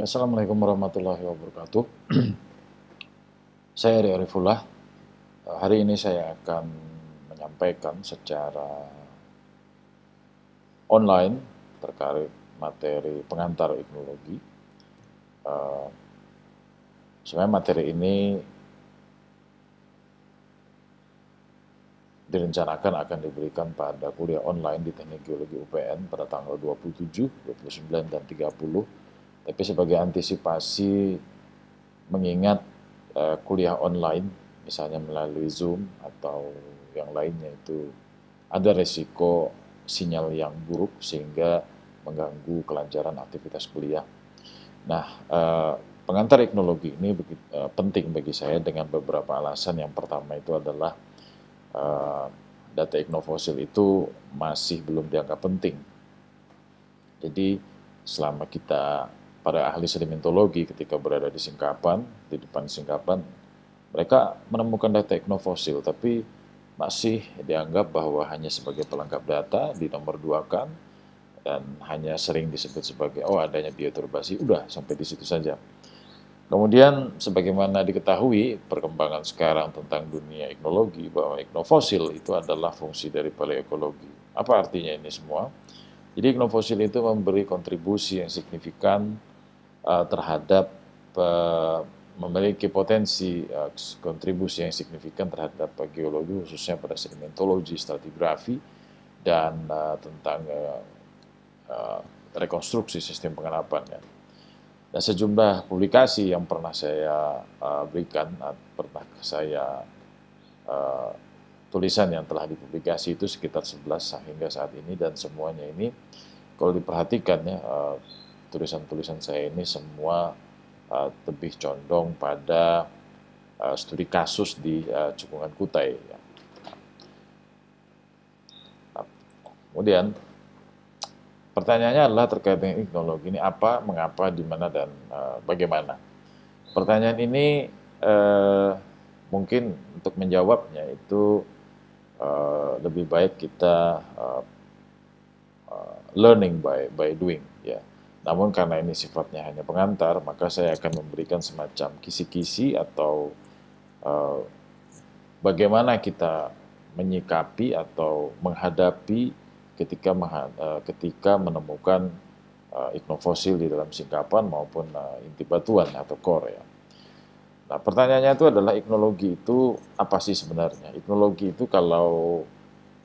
Assalamualaikum warahmatullahi wabarakatuh. Saya Eri Arifullah. Hari ini saya akan menyampaikan secara online terkait materi pengantar iknologi. Sebenarnya materi ini direncanakan akan diberikan pada kuliah online di Teknik Geologi UPN pada tanggal 27, 29, dan 30. Tapi sebagai antisipasi mengingat kuliah online, misalnya melalui Zoom atau yang lainnya, itu ada resiko sinyal yang buruk sehingga mengganggu kelancaran aktivitas kuliah. Nah, pengantar iknologi ini penting bagi saya dengan beberapa alasan. Yang pertama itu adalah data iknofosil itu masih belum dianggap penting. Jadi selama kita, para ahli sedimentologi ketika berada di Singkapan, di depan Singkapan, mereka menemukan data iknofosil, tapi masih dianggap bahwa hanya sebagai pelengkap data, dinomor duakan, dan hanya sering disebut sebagai, oh adanya bioturbasi, udah sampai di situ saja. Kemudian, sebagaimana diketahui perkembangan sekarang tentang dunia iknologi, bahwa iknofosil itu adalah fungsi dari paleoekologi. Apa artinya ini semua? Jadi iknofosil itu memberi kontribusi yang signifikan terhadap memiliki potensi kontribusi yang signifikan terhadap geologi, khususnya pada sedimentologi, stratigrafi, dan tentang rekonstruksi sistem pengerapan. Ya. Dan sejumlah publikasi yang pernah saya berikan, pernah saya tulisan yang telah dipublikasi itu sekitar 11 hingga saat ini, dan semuanya ini kalau diperhatikan ya, tulisan-tulisan saya ini semua lebih condong pada studi kasus di Cekungan Kutai. Ya. Nah, kemudian pertanyaannya adalah terkait dengan iknologi ini apa, mengapa, di mana, dan bagaimana. Pertanyaan ini mungkin untuk menjawabnya itu lebih baik kita learning by doing. Ya. Namun karena ini sifatnya hanya pengantar, maka saya akan memberikan semacam kisi-kisi atau bagaimana kita menyikapi atau menghadapi ketika menemukan iknofosil di dalam singkapan maupun inti batuan atau core. Ya. Nah, pertanyaannya itu adalah iknologi itu apa sih sebenarnya? Iknologi itu kalau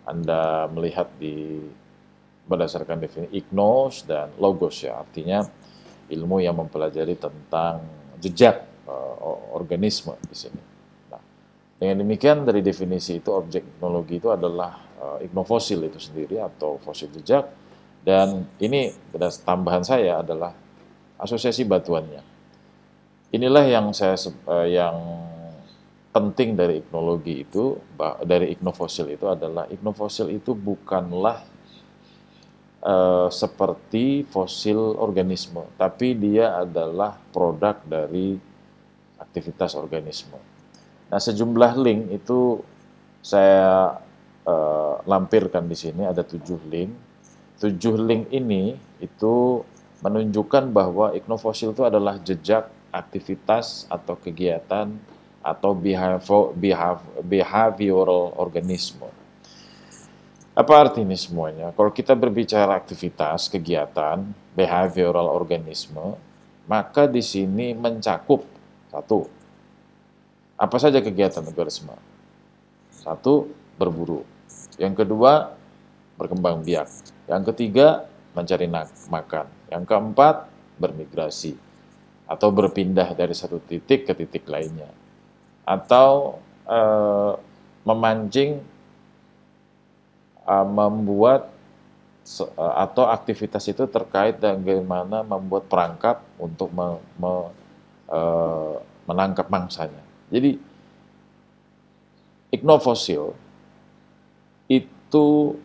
Anda melihat berdasarkan definisi iknos dan logos, ya, artinya ilmu yang mempelajari tentang jejak organisme di sini. Nah, dengan demikian dari definisi itu objek iknologi itu adalah iknofosil itu sendiri atau fosil jejak, dan ini tambahan saya adalah asosiasi batuannya. Inilah yang penting dari iknologi itu, dari iknofosil itu adalah iknofosil itu bukanlah seperti fosil organisme, tapi dia adalah produk dari aktivitas organisme. Nah, sejumlah link itu saya lampirkan di sini, ada 7 link. 7 link ini itu menunjukkan bahwa iknofosil itu adalah jejak aktivitas atau kegiatan atau behavioral organisme. Apa arti ini semuanya? Kalau kita berbicara aktivitas, kegiatan, behavioral organisme, maka di sini mencakup satu, apa saja kegiatan organisme? Satu, berburu. Yang kedua, berkembang biak. Yang ketiga, mencari makan. Yang keempat, bermigrasi atau berpindah dari satu titik ke titik lainnya. Atau memancing, membuat atau aktivitas itu terkait dengan bagaimana membuat perangkap untuk menangkap mangsanya. Jadi iknofosil itu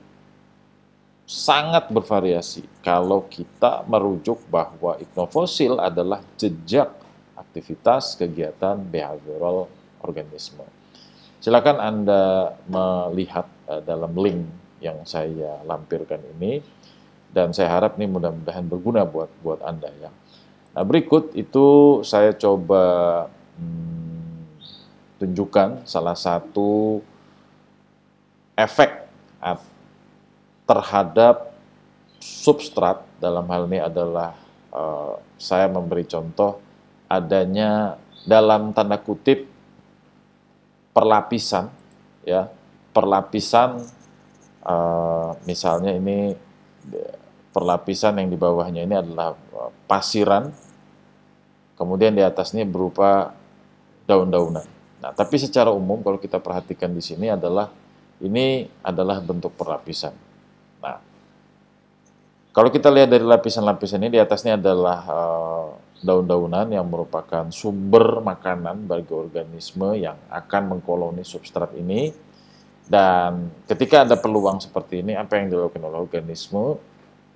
sangat bervariasi kalau kita merujuk bahwa iknofosil adalah jejak aktivitas kegiatan behavioral organisme. Silakan Anda melihat dalam link yang saya lampirkan ini, dan saya harap ini mudah-mudahan berguna buat Anda, ya. Nah, berikut itu saya coba tunjukkan salah satu efek terhadap substrat. Dalam hal ini adalah saya memberi contoh adanya dalam tanda kutip perlapisan, ya, perlapisan misalnya ini perlapisan yang di bawahnya ini adalah pasiran, kemudian di atasnya berupa daun-daunan. Nah, tapi secara umum kalau kita perhatikan di sini adalah ini adalah bentuk perlapisan. Nah, kalau kita lihat dari lapisan-lapisan ini, di atasnya adalah daun-daunan yang merupakan sumber makanan bagi organisme yang akan mengkoloni substrat ini. Dan ketika ada peluang seperti ini, apa yang dilakukan oleh organisme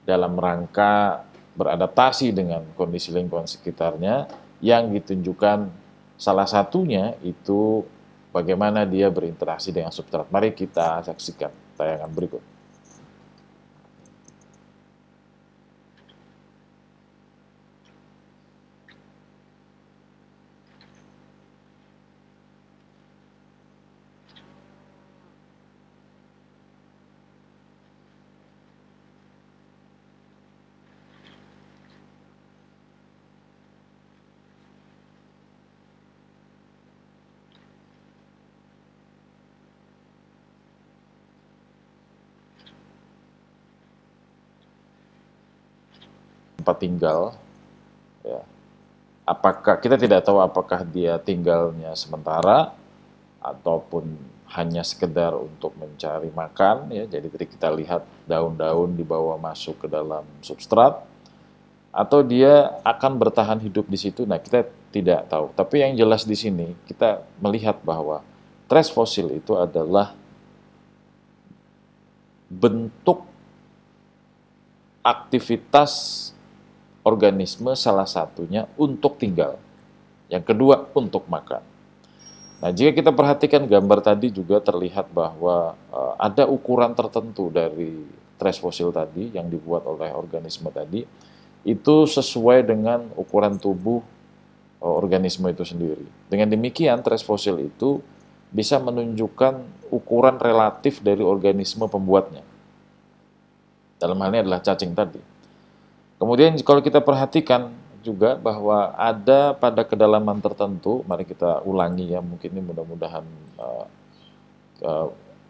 dalam rangka beradaptasi dengan kondisi lingkungan sekitarnya, yang ditunjukkan salah satunya itu bagaimana dia berinteraksi dengan substrat. Mari kita saksikan tayangan berikut. Tempat tinggal, ya. Apakah kita tidak tahu apakah dia tinggalnya sementara ataupun hanya sekedar untuk mencari makan, ya. Jadi tadi kita lihat daun-daun dibawa masuk ke dalam substrat, atau dia akan bertahan hidup di situ. Nah, kita tidak tahu. Tapi yang jelas di sini kita melihat bahwa trace fosil itu adalah bentuk aktivitas organisme, salah satunya untuk tinggal, yang kedua untuk makan. Nah, jika kita perhatikan gambar tadi juga terlihat bahwa ada ukuran tertentu dari trace fosil tadi yang dibuat oleh organisme tadi, itu sesuai dengan ukuran tubuh organisme itu sendiri. Dengan demikian, trace fosil itu bisa menunjukkan ukuran relatif dari organisme pembuatnya. Dalam hal ini adalah cacing tadi. Kemudian kalau kita perhatikan juga bahwa ada pada kedalaman tertentu, mari kita ulangi ya, mungkin ini mudah-mudahan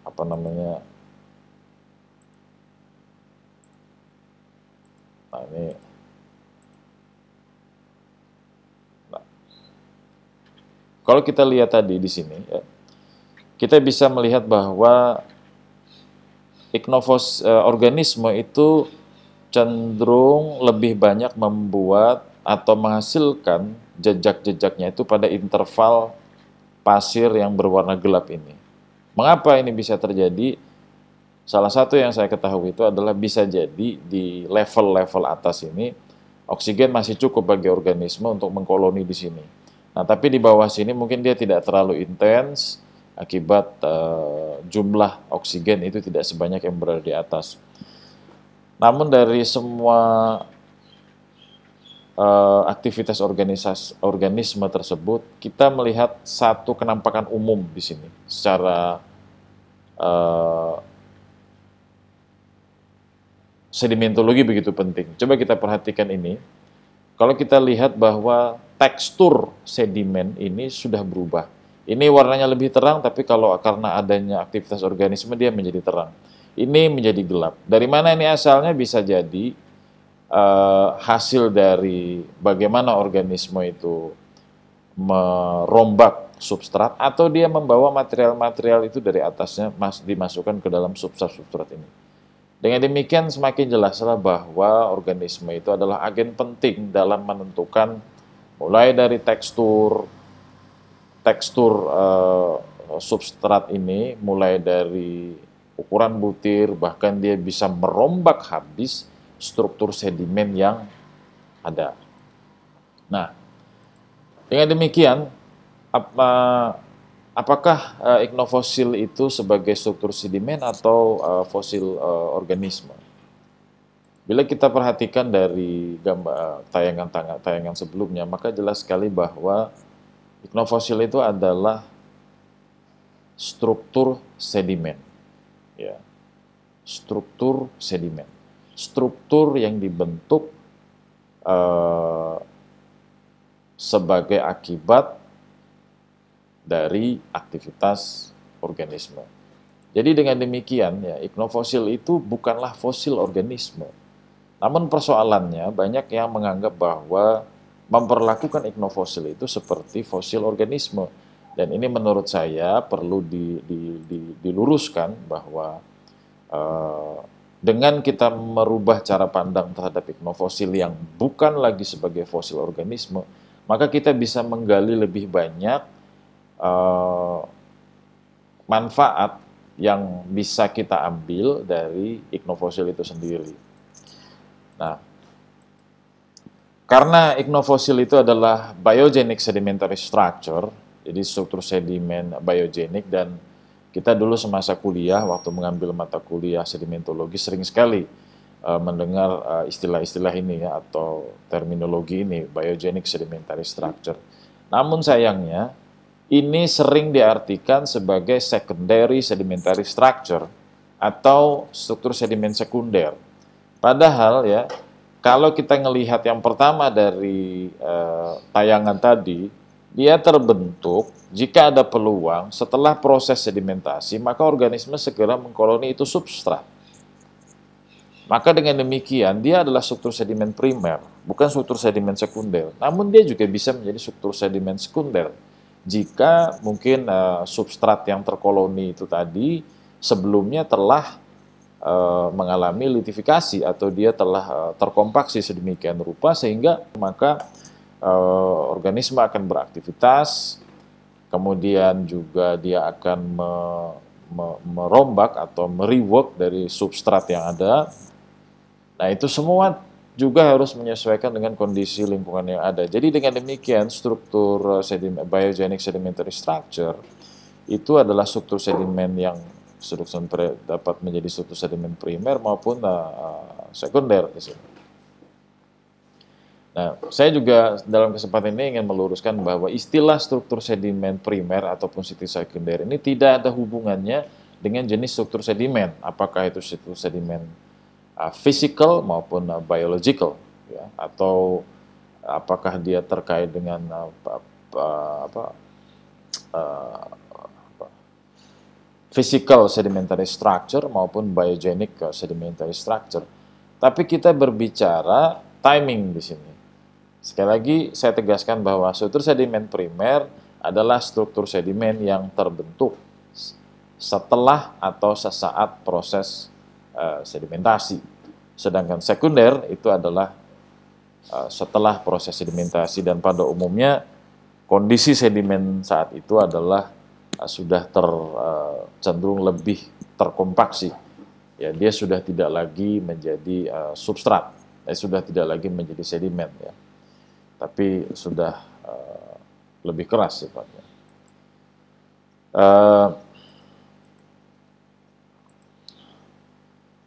apa namanya, nah ini, nah, kalau kita lihat tadi di sini, ya, kita bisa melihat bahwa organisme itu cenderung lebih banyak membuat atau menghasilkan jejak-jejaknya itu pada interval pasir yang berwarna gelap ini. Mengapa ini bisa terjadi? Salah satu yang saya ketahui itu adalah bisa jadi di level-level atas ini oksigen masih cukup bagi organisme untuk mengkoloni di sini. Nah, tapi di bawah sini mungkin dia tidak terlalu intens akibat jumlah oksigen itu tidak sebanyak yang berada di atas. Namun dari semua aktivitas organisme tersebut, kita melihat satu kenampakan umum di sini secara sedimentologi begitu penting. Coba kita perhatikan ini. Kalau kita lihat bahwa tekstur sedimen ini sudah berubah. Ini warnanya lebih terang, tapi kalau karena adanya aktivitas organisme dia menjadi terang. Ini menjadi gelap. Dari mana ini asalnya? Bisa jadi hasil dari bagaimana organisme itu merombak substrat, atau dia membawa material-material itu dari atasnya dimasukkan ke dalam substrat ini. Dengan demikian semakin jelaslah bahwa organisme itu adalah agen penting dalam menentukan mulai dari tekstur substrat ini, mulai dari ukuran butir, bahkan dia bisa merombak habis struktur sedimen yang ada. Nah, dengan demikian, apakah iknofosil itu sebagai struktur sedimen atau fosil organisme? Bila kita perhatikan dari gambar tayangan sebelumnya, maka jelas sekali bahwa iknofosil itu adalah struktur sedimen, ya, struktur sedimen, struktur yang dibentuk sebagai akibat dari aktivitas organisme. Jadi dengan demikian, ya, iknofosil itu bukanlah fosil organisme. Namun persoalannya banyak yang menganggap bahwa memperlakukan iknofosil itu seperti fosil organisme. Dan ini menurut saya perlu diluruskan bahwa dengan kita merubah cara pandang terhadap iknofosil yang bukan lagi sebagai fosil organisme, maka kita bisa menggali lebih banyak manfaat yang bisa kita ambil dari iknofosil itu sendiri. Nah, karena iknofosil itu adalah biogenic sedimentary structure, jadi struktur sedimen biogenik, dan kita dulu semasa kuliah, waktu mengambil mata kuliah sedimentologi, sering sekali mendengar istilah-istilah ini, ya, atau terminologi ini, biogenic sedimentary structure. Namun sayangnya, ini sering diartikan sebagai secondary sedimentary structure atau struktur sedimen sekunder. Padahal, ya, kalau kita melihat yang pertama dari tayangan tadi, dia terbentuk jika ada peluang setelah proses sedimentasi, maka organisme segera mengkoloni itu substrat. Maka dengan demikian, dia adalah struktur sedimen primer, bukan struktur sedimen sekunder. Namun dia juga bisa menjadi struktur sedimen sekunder jika mungkin substrat yang terkoloni itu tadi sebelumnya telah mengalami litifikasi atau dia telah terkompaksi sedemikian rupa sehingga maka organisme akan beraktivitas, kemudian juga dia akan merombak atau merework dari substrat yang ada. Nah, itu semua juga harus menyesuaikan dengan kondisi lingkungan yang ada. Jadi dengan demikian struktur biogenic sedimentary structure itu adalah struktur sedimen yang dapat menjadi struktur sedimen primer maupun sekunder di sini. Nah, saya juga dalam kesempatan ini ingin meluruskan bahwa istilah struktur sedimen primer ataupun struktur sekunder ini tidak ada hubungannya dengan jenis struktur sedimen, apakah itu struktur sedimen physical maupun biological, ya, atau apakah dia terkait dengan physical sedimentary structure maupun biogenic sedimentary structure. Tapi kita berbicara timing di sini. Sekali lagi saya tegaskan bahwa struktur sedimen primer adalah struktur sedimen yang terbentuk setelah atau sesaat proses sedimentasi. Sedangkan sekunder itu adalah setelah proses sedimentasi, dan pada umumnya kondisi sedimen saat itu adalah sudah cenderung lebih terkompaksi. Ya, dia sudah tidak lagi menjadi substrat, sudah tidak lagi menjadi sedimen, ya, tapi sudah lebih keras sifatnya.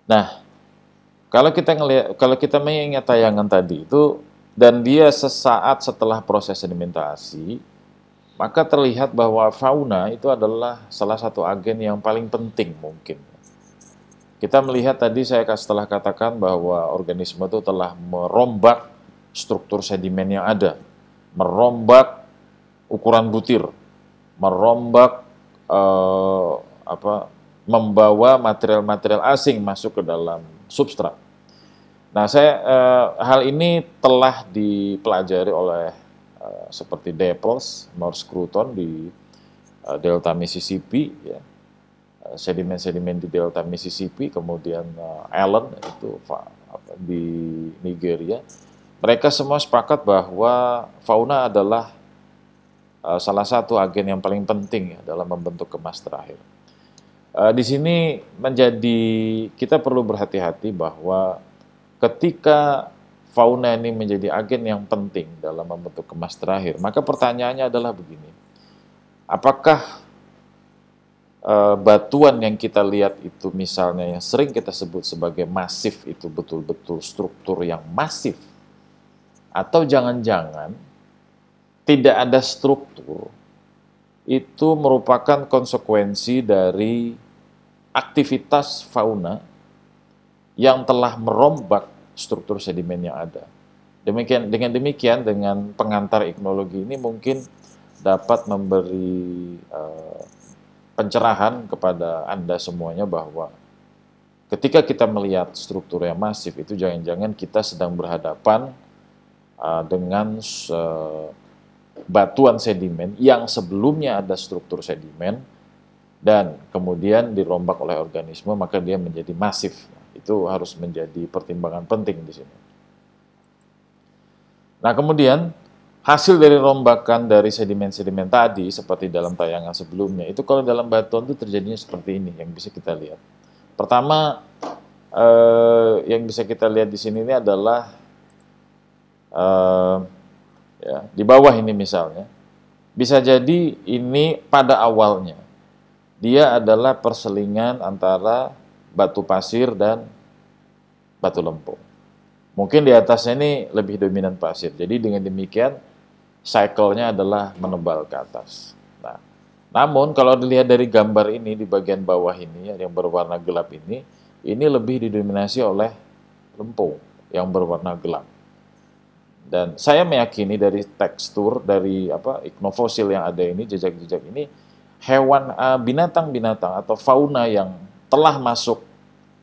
Nah, kalau kita mengingat tayangan tadi itu, dan dia sesaat setelah proses sedimentasi, maka terlihat bahwa fauna itu adalah salah satu agen yang paling penting mungkin. Kita melihat tadi saya setelah katakan bahwa organisme itu telah merombak struktur sedimen yang ada, merombak ukuran butir, merombak membawa material-material asing masuk ke dalam substrat. Nah, hal ini telah dipelajari oleh seperti Daples, Morse Cruton di Delta Mississippi, ya, sedimen-sedimen di Delta Mississippi, kemudian Allen itu di Nigeria. Mereka semua sepakat bahwa fauna adalah salah satu agen yang paling penting, ya, dalam membentuk kemas terakhir. Di sini kita perlu berhati-hati bahwa ketika fauna ini menjadi agen yang penting dalam membentuk kemas terakhir, maka pertanyaannya adalah begini: apakah batuan yang kita lihat itu misalnya yang sering kita sebut sebagai masif itu betul-betul struktur yang masif, atau jangan-jangan tidak ada struktur, itu merupakan konsekuensi dari aktivitas fauna yang telah merombak struktur sedimen yang ada. Dengan demikian, dengan pengantar iknologi ini mungkin dapat memberi pencerahan kepada Anda semuanya bahwa ketika kita melihat struktur yang masif itu jangan-jangan kita sedang berhadapan dengan batuan sedimen yang sebelumnya ada struktur sedimen dan kemudian dirombak oleh organisme, maka dia menjadi masif. Itu harus menjadi pertimbangan penting di sini. Nah, kemudian hasil dari rombakan dari sedimen-sedimen tadi seperti dalam tayangan sebelumnya, itu kalau dalam batuan itu terjadinya seperti ini yang bisa kita lihat. Pertama, yang bisa kita lihat di sini ini adalah ya, di bawah ini misalnya, bisa jadi ini pada awalnya dia adalah perselingan antara batu pasir dan batu lempung. Mungkin di atasnya ini lebih dominan pasir. Jadi dengan demikian cycle-nya adalah menebal ke atas. Nah, namun kalau dilihat dari gambar ini di bagian bawah ini yang berwarna gelap ini lebih didominasi oleh lempung yang berwarna gelap. Dan saya meyakini dari tekstur dari iknofosil yang ada ini, jejak-jejak ini, hewan binatang-binatang atau fauna yang telah masuk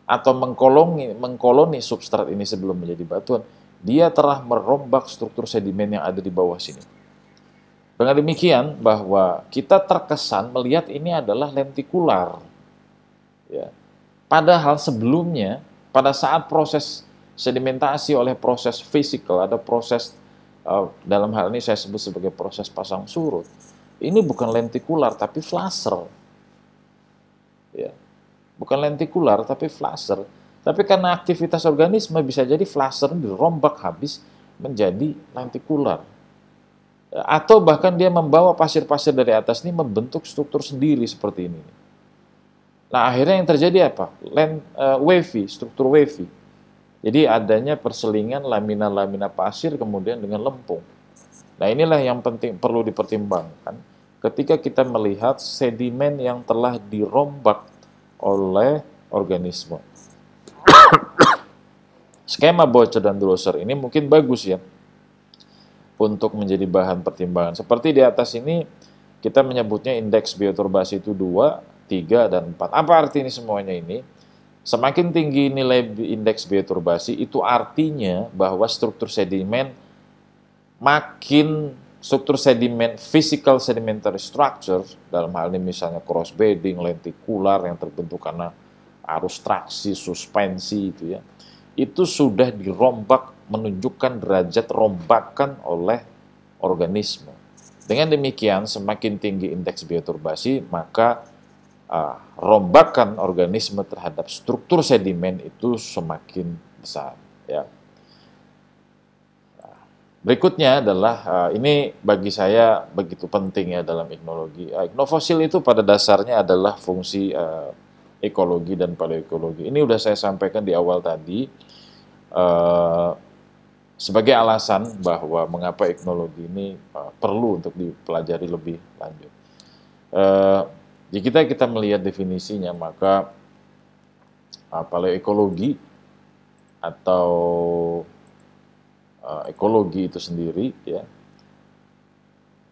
atau mengkoloni substrat ini sebelum menjadi batuan, dia telah merombak struktur sedimen yang ada di bawah sini. Dengan demikian bahwa kita terkesan melihat ini adalah lentikular. Ya. Padahal sebelumnya pada saat proses sedimentasi oleh proses fisikal, ada proses dalam hal ini saya sebut sebagai proses pasang surut. Ini bukan lentikular tapi flasher. Ya. Bukan lentikular tapi flasher. Tapi karena aktivitas organisme bisa jadi flasher dirombak habis menjadi lentikular. Atau bahkan dia membawa pasir-pasir dari atas ini membentuk struktur sendiri seperti ini. Nah, akhirnya yang terjadi apa? Wavy, struktur wavy. Jadi adanya perselingan lamina-lamina pasir kemudian dengan lempung. Nah, inilah yang penting perlu dipertimbangkan ketika kita melihat sedimen yang telah dirombak oleh organisme. Skema Bocher dan Drosser ini mungkin bagus ya untuk menjadi bahan pertimbangan. Seperti di atas ini kita menyebutnya indeks bioturbasi itu 2, 3, dan 4. Apa arti ini semuanya ini? Semakin tinggi nilai indeks bioturbasi itu artinya bahwa struktur sedimen physical sedimentary structure, dalam hal ini misalnya cross bedding, lentikular yang terbentuk karena arus traksi, suspensi itu sudah dirombak menunjukkan derajat rombakan oleh organisme. Dengan demikian semakin tinggi indeks bioturbasi maka rombakan organisme terhadap struktur sedimen itu semakin besar. Ya. Berikutnya adalah, ini bagi saya begitu penting ya dalam iknologi. Iknofosil itu pada dasarnya adalah fungsi ekologi dan paleoekologi. Ini sudah saya sampaikan di awal tadi, sebagai alasan bahwa mengapa iknologi ini perlu untuk dipelajari lebih lanjut. Jika kita melihat definisinya, maka paleoekologi atau ekologi itu sendiri, ya.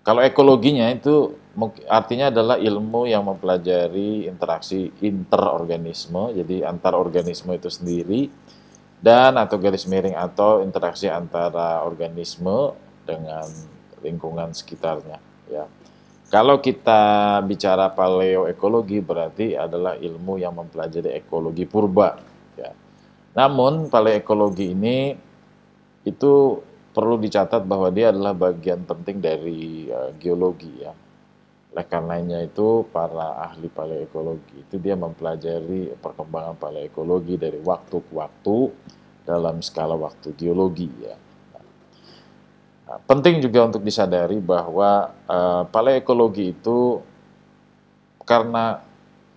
Kalau ekologinya itu artinya adalah ilmu yang mempelajari interaksi interorganisme, jadi antar organisme itu sendiri, dan atau garis miring atau interaksi antara organisme dengan lingkungan sekitarnya, ya. Kalau kita bicara paleoekologi berarti adalah ilmu yang mempelajari ekologi purba. Ya. Namun paleoekologi ini itu perlu dicatat bahwa dia adalah bagian penting dari geologi ya. Oleh karenanya itu para ahli paleoekologi itu dia mempelajari perkembangan paleoekologi dari waktu ke waktu dalam skala waktu geologi ya. Penting juga untuk disadari bahwa paleoekologi itu karena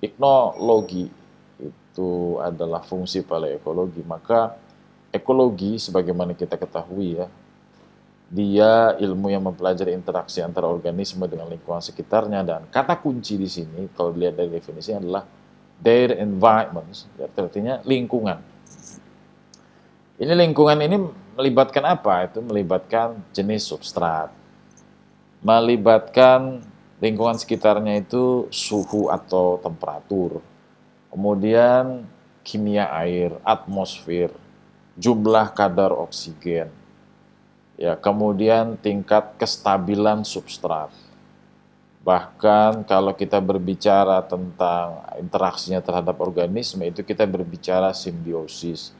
iknologi itu adalah fungsi paleoekologi, maka ekologi sebagaimana kita ketahui ya, dia ilmu yang mempelajari interaksi antara organisme dengan lingkungan sekitarnya, dan kata kunci di sini kalau dilihat dari definisi adalah their environments, artinya lingkungan. Ini lingkungan ini melibatkan apa? Itu melibatkan jenis substrat, melibatkan lingkungan sekitarnya itu suhu atau temperatur, kemudian kimia air, atmosfer, jumlah kadar oksigen, ya, kemudian tingkat kestabilan substrat. Bahkan kalau kita berbicara tentang interaksinya terhadap organisme, itu kita berbicara simbiosis,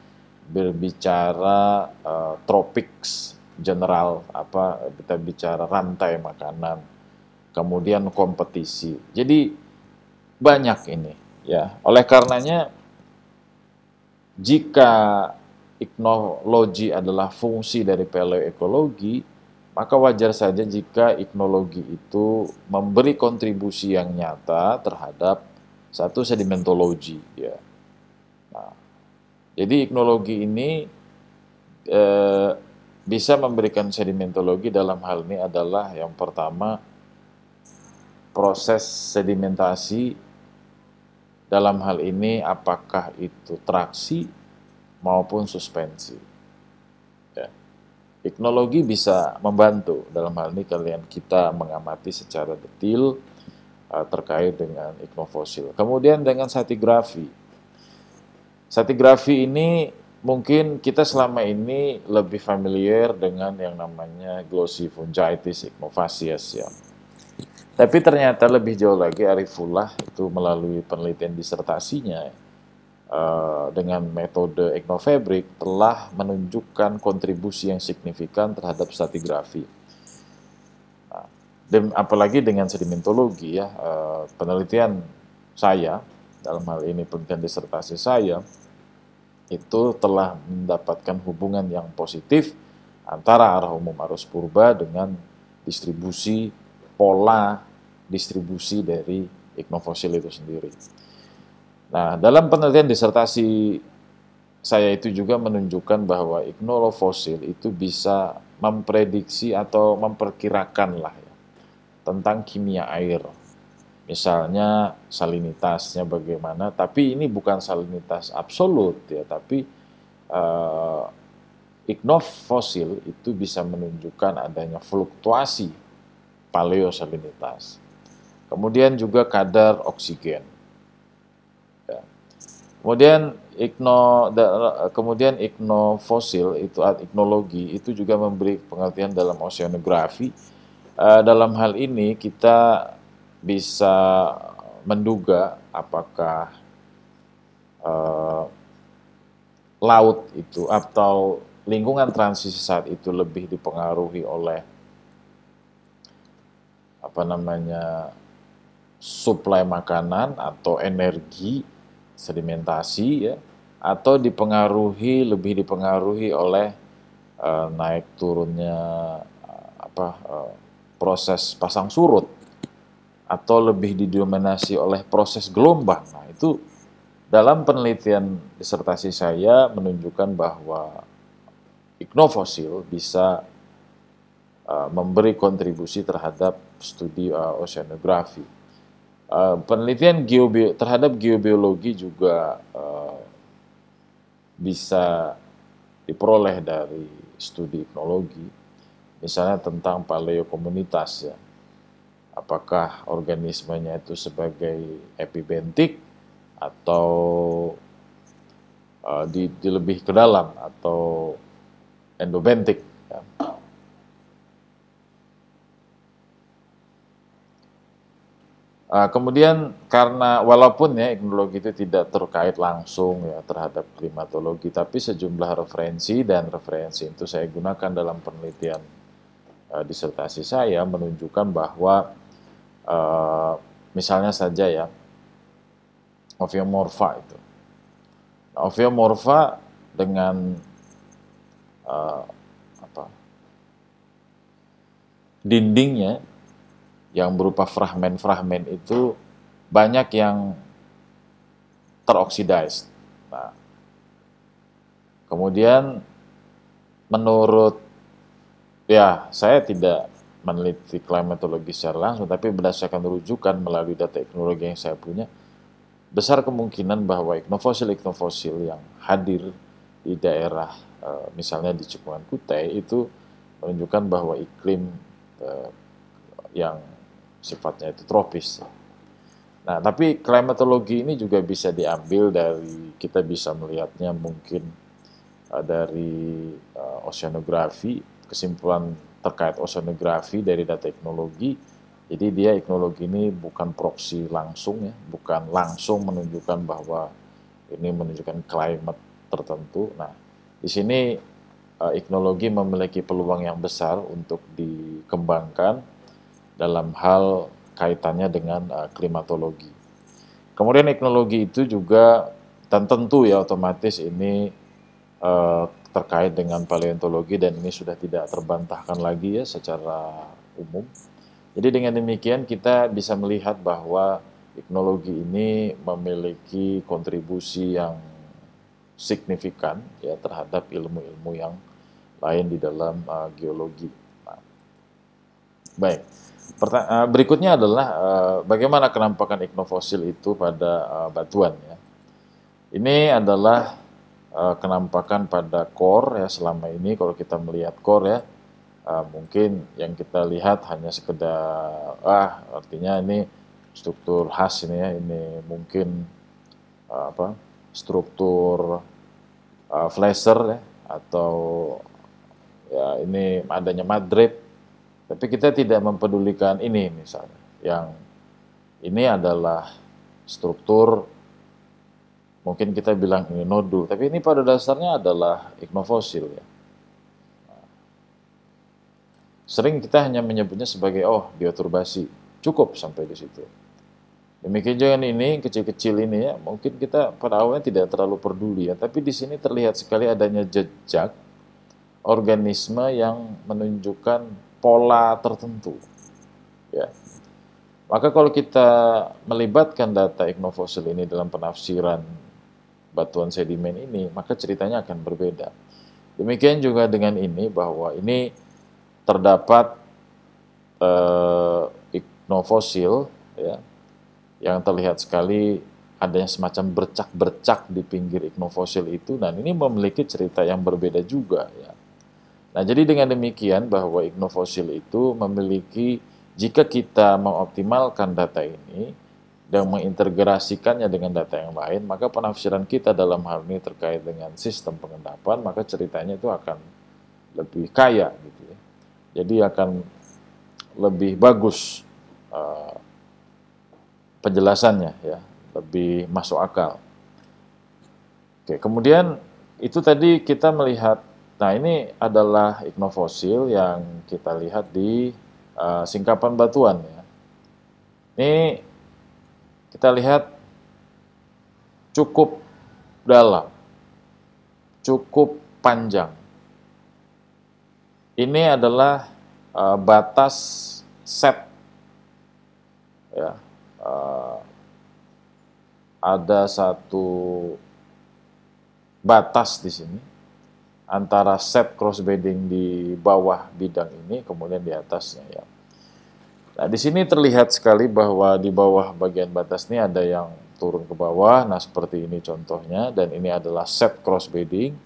berbicara tropics general, kita bicara rantai makanan, kemudian kompetisi. Jadi banyak ini, ya. Oleh karenanya, jika iknologi adalah fungsi dari paleoekologi, maka wajar saja jika iknologi itu memberi kontribusi yang nyata terhadap satu sedimentologi, ya. Nah, jadi iknologi ini bisa memberikan sedimentologi dalam hal ini adalah yang pertama, proses sedimentasi dalam hal ini apakah itu traksi maupun suspensi. Ya. Iknologi bisa membantu dalam hal ini kita mengamati secara detail terkait dengan iknofosil. Kemudian dengan stratigrafi. Stratigrafi ini mungkin kita selama ini lebih familiar dengan yang namanya Glossophagitis ichnofacies, ya. Tapi ternyata lebih jauh lagi Arifullah itu melalui penelitian disertasinya dengan metode etnofabrik telah menunjukkan kontribusi yang signifikan terhadap stratigrafi. Nah, dan apalagi dengan sedimentologi, ya, penelitian saya dalam hal ini penelitian disertasi saya itu telah mendapatkan hubungan yang positif antara arah umum arus purba dengan distribusi pola distribusi dari iknofosil itu sendiri. Nah, dalam penelitian disertasi saya itu juga menunjukkan bahwa iknolofosil itu bisa memprediksi atau memperkirakan lah, ya, tentang kimia air. Misalnya salinitasnya bagaimana, tapi ini bukan salinitas absolut, ya, tapi iknofosil itu bisa menunjukkan adanya fluktuasi paleosalinitas. Kemudian juga kadar oksigen. Ya. Kemudian iknofosil itu iknologi itu juga memberi pengertian dalam oceanografi. Dalam hal ini kita bisa menduga apakah laut itu atau lingkungan transisi saat itu lebih dipengaruhi oleh suplai makanan atau energi sedimentasi, ya, atau lebih dipengaruhi oleh naik turunnya proses pasang surut, atau lebih didominasi oleh proses gelombang. Nah, itu dalam penelitian disertasi saya menunjukkan bahwa iknofosil bisa memberi kontribusi terhadap studi oceanografi. Penelitian terhadap geobiologi juga bisa diperoleh dari studi iknologi, misalnya tentang paleokomunitas, ya. Apakah organismenya itu sebagai epibentik atau di lebih ke dalam atau endobentik, ya. Kemudian karena walaupun ya iknologi itu tidak terkait langsung ya terhadap klimatologi, tapi sejumlah referensi itu saya gunakan dalam penelitian disertasi saya menunjukkan bahwa misalnya saja ya Ophiomorpha itu. Nah, Ophiomorpha dengan dindingnya yang berupa fragmen-fragmen itu banyak yang teroksidize. Nah, kemudian menurut, ya saya tidak meneliti klimatologi secara langsung, tapi berdasarkan rujukan melalui data teknologi yang saya punya, besar kemungkinan bahwa iknofosil yang hadir di daerah misalnya di Cekungan Kutai itu menunjukkan bahwa iklim yang sifatnya itu tropis. Nah, tapi klimatologi ini juga bisa diambil dari, kita bisa melihatnya mungkin dari oceanografi, kesimpulan terkait oceanografi dari data teknologi. Jadi dia teknologi ini bukan proksi langsung ya, bukan langsung menunjukkan bahwa ini menunjukkan climate tertentu. Nah, di sini teknologi memiliki peluang yang besar untuk dikembangkan dalam hal kaitannya dengan klimatologi. Kemudian teknologi itu juga, dan tentu ya otomatis ini terkait dengan paleontologi, dan ini sudah tidak terbantahkan lagi ya secara umum. Jadi dengan demikian kita bisa melihat bahwa teknologi ini memiliki kontribusi yang signifikan ya terhadap ilmu-ilmu yang lain di dalam geologi. Nah, baik. Berikutnya adalah bagaimana kenampakan iknofosil itu pada batuan ya. Ini adalah kenampakan pada core ya. Selama ini kalau kita melihat core ya, mungkin yang kita lihat hanya sekedar artinya ini struktur khas ini ya, ini mungkin struktur flasher ya, atau ya ini adanya madrep. Tapi kita tidak mempedulikan ini misalnya. Yang ini adalah struktur, mungkin kita bilang ini nodul, tapi ini pada dasarnya adalah iknofosil ya. Sering kita hanya menyebutnya sebagai bioturbasi, cukup sampai di situ. Demikian juga ini kecil-kecil ini ya, mungkin kita pada awalnya tidak terlalu peduli ya, tapi di sini terlihat sekali adanya jejak organisme yang menunjukkan pola tertentu. Ya. Maka kalau kita melibatkan data iknofosil ini dalam penafsiran batuan sedimen ini, maka ceritanya akan berbeda. Demikian juga dengan ini, bahwa ini terdapat iknofosil ya, yang terlihat sekali adanya semacam bercak-bercak di pinggir iknofosil itu, dan ini memiliki cerita yang berbeda juga ya. Nah, jadi dengan demikian bahwa iknofosil itu memiliki, jika kita mengoptimalkan data ini dan mengintegrasikannya dengan data yang lain, maka penafsiran kita dalam hal ini terkait dengan sistem pengendapan, maka ceritanya itu akan lebih kaya gitu ya. Jadi akan lebih bagus penjelasannya ya, lebih masuk akal. Oke, kemudian itu tadi kita melihat. Nah, ini adalah iknofosil yang kita lihat di singkapan batuan ya. Ini kita lihat cukup dalam, cukup panjang. Ini adalah batas set ya. Ada satu batas di sini antara set crossbedding di bawah bidang ini, kemudian di atasnya ya. Nah, di sini terlihat sekali bahwa di bawah bagian batas ini ada yang turun ke bawah. Nah, seperti ini contohnya, dan ini adalah set crossbedding.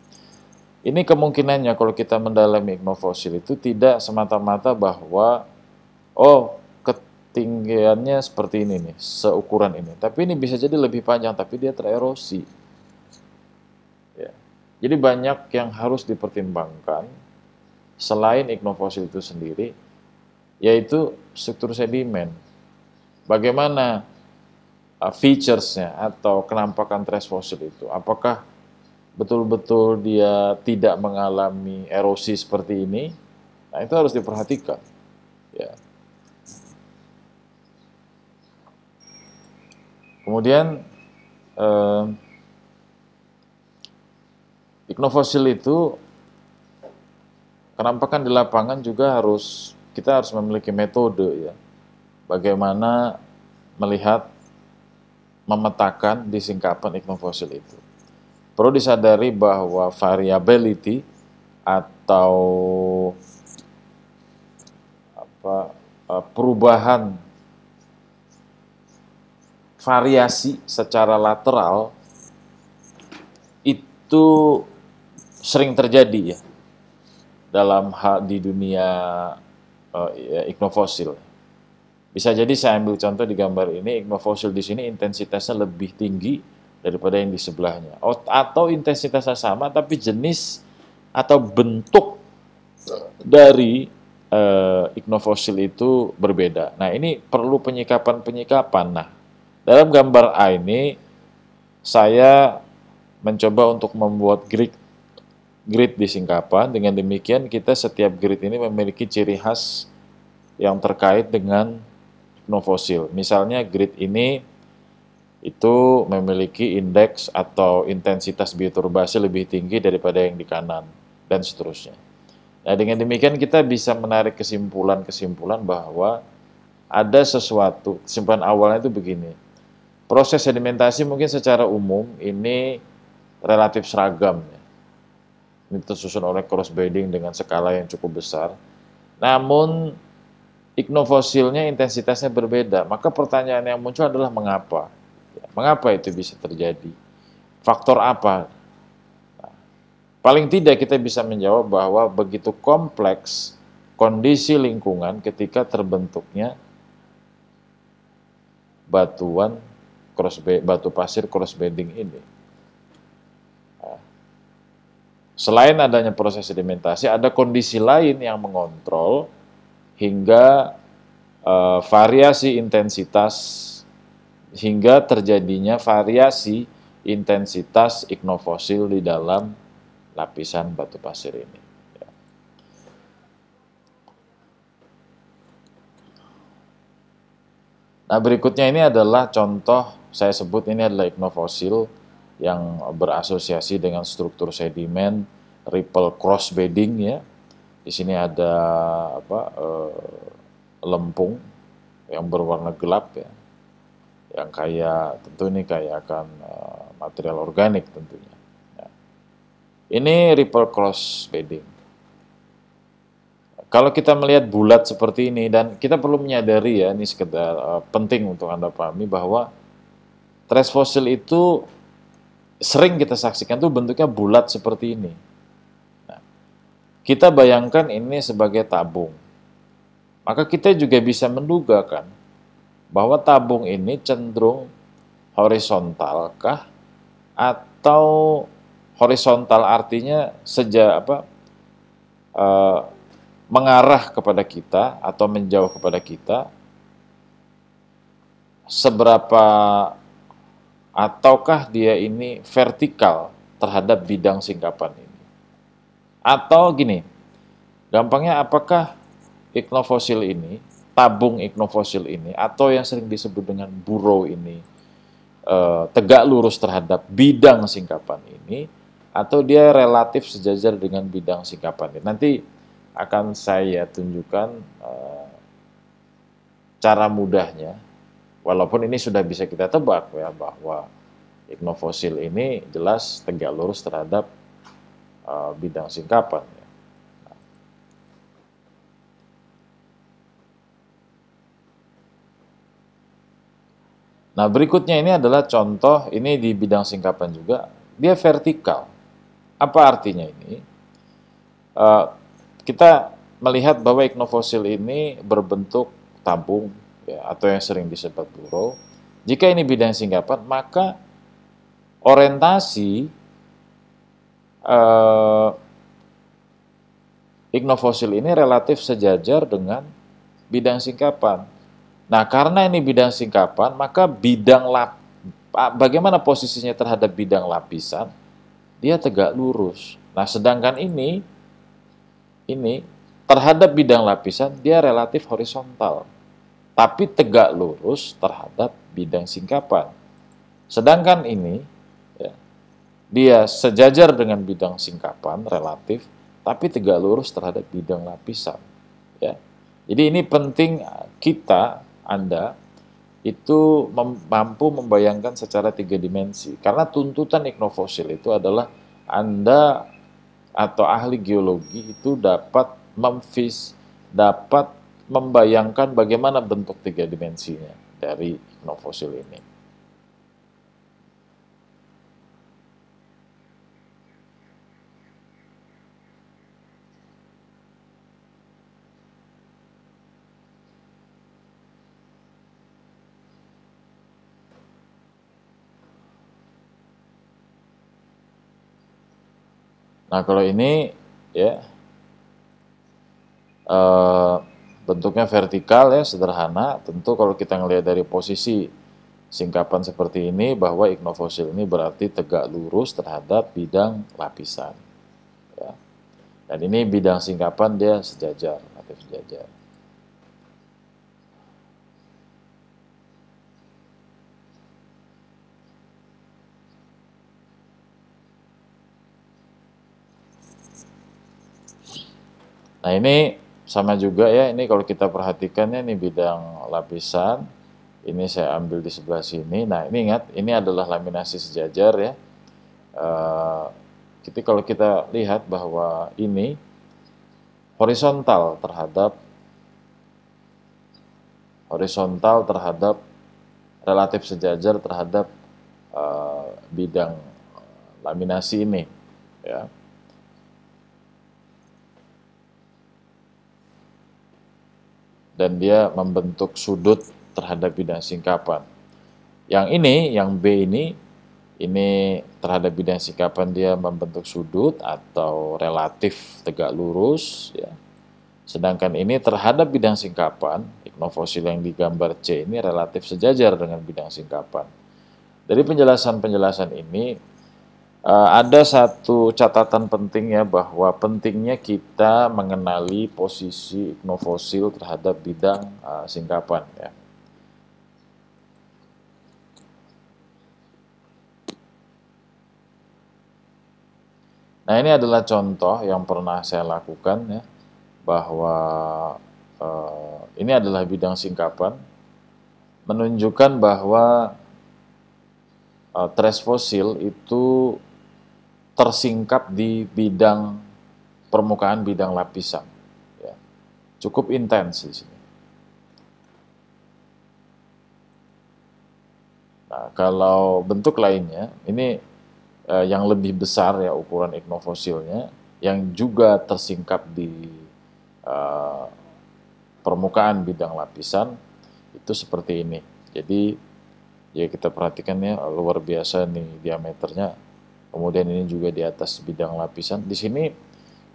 Ini kemungkinannya kalau kita mendalami iknofosil itu tidak semata-mata bahwa ketinggiannya seperti ini nih, seukuran ini. Tapi ini bisa jadi lebih panjang, tapi dia tererosi. Ya. Jadi banyak yang harus dipertimbangkan selain iknofosil itu sendiri, yaitu struktur sedimen. Bagaimana features-nya atau kenampakan trace fossil itu? Apakah betul-betul dia tidak mengalami erosi seperti ini? Nah, itu harus diperhatikan. Ya. Kemudian iknofosil itu kenampakan di lapangan juga kita harus memiliki metode ya. Bagaimana melihat memetakan di singkapan iknofosil itu. Perlu disadari bahwa variability atau perubahan variasi secara lateral itu sering terjadi ya dalam hal di dunia iknofosil. Bisa jadi saya ambil contoh di gambar ini, iknofosil di sini intensitasnya lebih tinggi daripada yang di sebelahnya. Atau intensitasnya sama tapi jenis atau bentuk dari iknofosil itu berbeda. Nah, ini perlu penyikapan-penyikapan. Nah, dalam gambar A ini saya mencoba untuk membuat grid di singkapan. Dengan demikian kita setiap grid ini memiliki ciri khas yang terkait dengan iknofosil. Misalnya grid ini itu memiliki indeks atau intensitas bioturbasi lebih tinggi daripada yang di kanan, dan seterusnya. Nah, dengan demikian kita bisa menarik kesimpulan-kesimpulan bahwa ada sesuatu, kesimpulan awalnya itu begini, proses sedimentasi mungkin secara umum ini relatif seragam. Ini tersusun oleh cross bedding dengan skala yang cukup besar. Namun, iknofosilnya intensitasnya berbeda. Maka pertanyaan yang muncul adalah mengapa? Mengapa itu bisa terjadi? Faktor apa? Nah, paling tidak kita bisa menjawab bahwa begitu kompleks kondisi lingkungan ketika terbentuknya batu pasir cross bedding ini. Nah, selain adanya proses sedimentasi, ada kondisi lain yang mengontrol hingga variasi intensitas hingga terjadinya variasi intensitas iknofosil di dalam lapisan batu pasir ini. Nah, berikutnya ini adalah contoh, saya sebut ini adalah iknofosil yang berasosiasi dengan struktur sedimen ripple cross bedding ya. Di sini ada lempung yang berwarna gelap ya, yang tentu ini kayak akan material organik tentunya. Ya. Ini ripple cross bedding. Kalau kita melihat bulat seperti ini, dan kita perlu menyadari ya, ini sekedar penting untuk Anda pahami bahwa tres fosil itu sering kita saksikan tuh bentuknya bulat seperti ini. Nah, kita bayangkan ini sebagai tabung. Maka kita juga bisa menduga kan bahwa tabung ini cenderung horizontal kah, atau horizontal artinya mengarah kepada kita atau menjauh kepada kita, seberapa ataukah dia ini vertikal terhadap bidang singkapan ini. Atau gini, gampangnya apakah iknofosil ini, tabung iknofosil ini, atau yang sering disebut dengan burrow ini, tegak lurus terhadap bidang singkapan ini, atau dia relatif sejajar dengan bidang singkapan ini. Nanti akan saya tunjukkan cara mudahnya, walaupun ini sudah bisa kita tebak ya, bahwa iknofosil ini jelas tegak lurus terhadap bidang singkapan. Nah, berikutnya ini adalah contoh, ini di bidang singkapan juga, dia vertikal. Apa artinya ini? Kita melihat bahwa iknofosil ini berbentuk tabung, ya, atau yang sering disebut burrow. Jika ini bidang singkapan, maka orientasi iknofosil ini relatif sejajar dengan bidang singkapan. Nah, karena ini bidang singkapan, maka bagaimana posisinya terhadap bidang lapisan? Dia tegak lurus. Nah, sedangkan ini terhadap bidang lapisan dia relatif horizontal, tapi tegak lurus terhadap bidang singkapan. Sedangkan ini ya, dia sejajar dengan bidang singkapan relatif, tapi tegak lurus terhadap bidang lapisan. Ya. Jadi ini penting Anda itu mampu membayangkan secara 3 dimensi. Karena tuntutan iknofosil itu adalah Anda atau ahli geologi itu dapat membayangkan bagaimana bentuk 3 dimensinya dari iknofosil ini. Nah, kalau ini ya bentuknya vertikal ya, sederhana. Tentu kalau kita ngelihat dari posisi singkapan seperti ini, bahwa iknofosil ini berarti tegak lurus terhadap bidang lapisan. Ya. Dan ini bidang singkapan dia sejajar, relatif sejajar. Nah, ini sama juga ya, ini kalau kita perhatikannya ini bidang lapisan, ini saya ambil di sebelah sini. Nah, ini ingat, ini adalah laminasi sejajar ya. Jadi kalau kita lihat bahwa ini horizontal terhadap relatif sejajar terhadap bidang laminasi ini ya. Dan dia membentuk sudut terhadap bidang singkapan. Yang ini, yang B ini terhadap bidang singkapan dia membentuk sudut atau relatif tegak lurus ya. Sedangkan ini terhadap bidang singkapan, iknofosil yang digambar C ini relatif sejajar dengan bidang singkapan. Dari penjelasan-penjelasan ini ada satu catatan penting ya, bahwa pentingnya kita mengenali posisi iknofosil terhadap bidang singkapan ya. Nah, ini adalah contoh yang pernah saya lakukan ya, bahwa ini adalah bidang singkapan, menunjukkan bahwa tres fosil itu tersingkap di bidang permukaan bidang lapisan ya. Cukup intens di sini. Nah, kalau bentuk lainnya ini yang lebih besar ya ukuran iknofosilnya, yang juga tersingkap di permukaan bidang lapisan, itu seperti ini. Jadi ya kita perhatikan ya, luar biasa nih diameternya. Kemudian ini juga di atas bidang lapisan. Di sini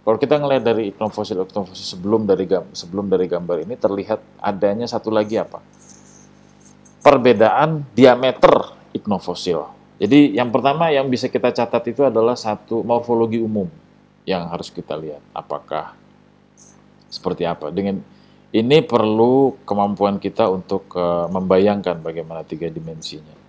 kalau kita ngelihat dari iknofosil sebelum dari gambar ini, terlihat adanya satu lagi apa? Perbedaan diameter iknofosil. Jadi yang pertama yang bisa kita catat itu adalah satu morfologi umum yang harus kita lihat. Apakah seperti apa? Dengan ini perlu kemampuan kita untuk membayangkan bagaimana 3 dimensinya.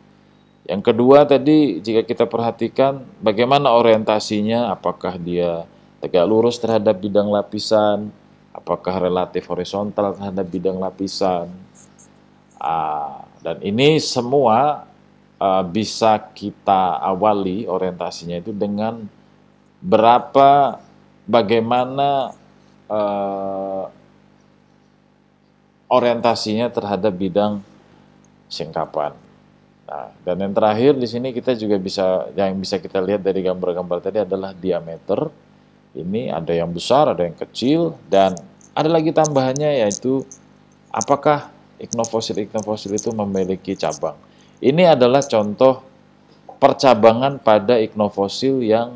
Yang kedua tadi, jika kita perhatikan bagaimana orientasinya, apakah dia tegak lurus terhadap bidang lapisan, apakah relatif horizontal terhadap bidang lapisan. Dan ini semua bisa kita awali orientasinya itu dengan bagaimana orientasinya terhadap bidang singkapan. Nah, dan yang terakhir di sini kita juga yang bisa kita lihat dari gambar-gambar tadi adalah diameter. Ini ada yang besar, ada yang kecil, dan ada lagi tambahannya, yaitu apakah iknofosil itu memiliki cabang. Ini adalah contoh percabangan pada iknofosil yang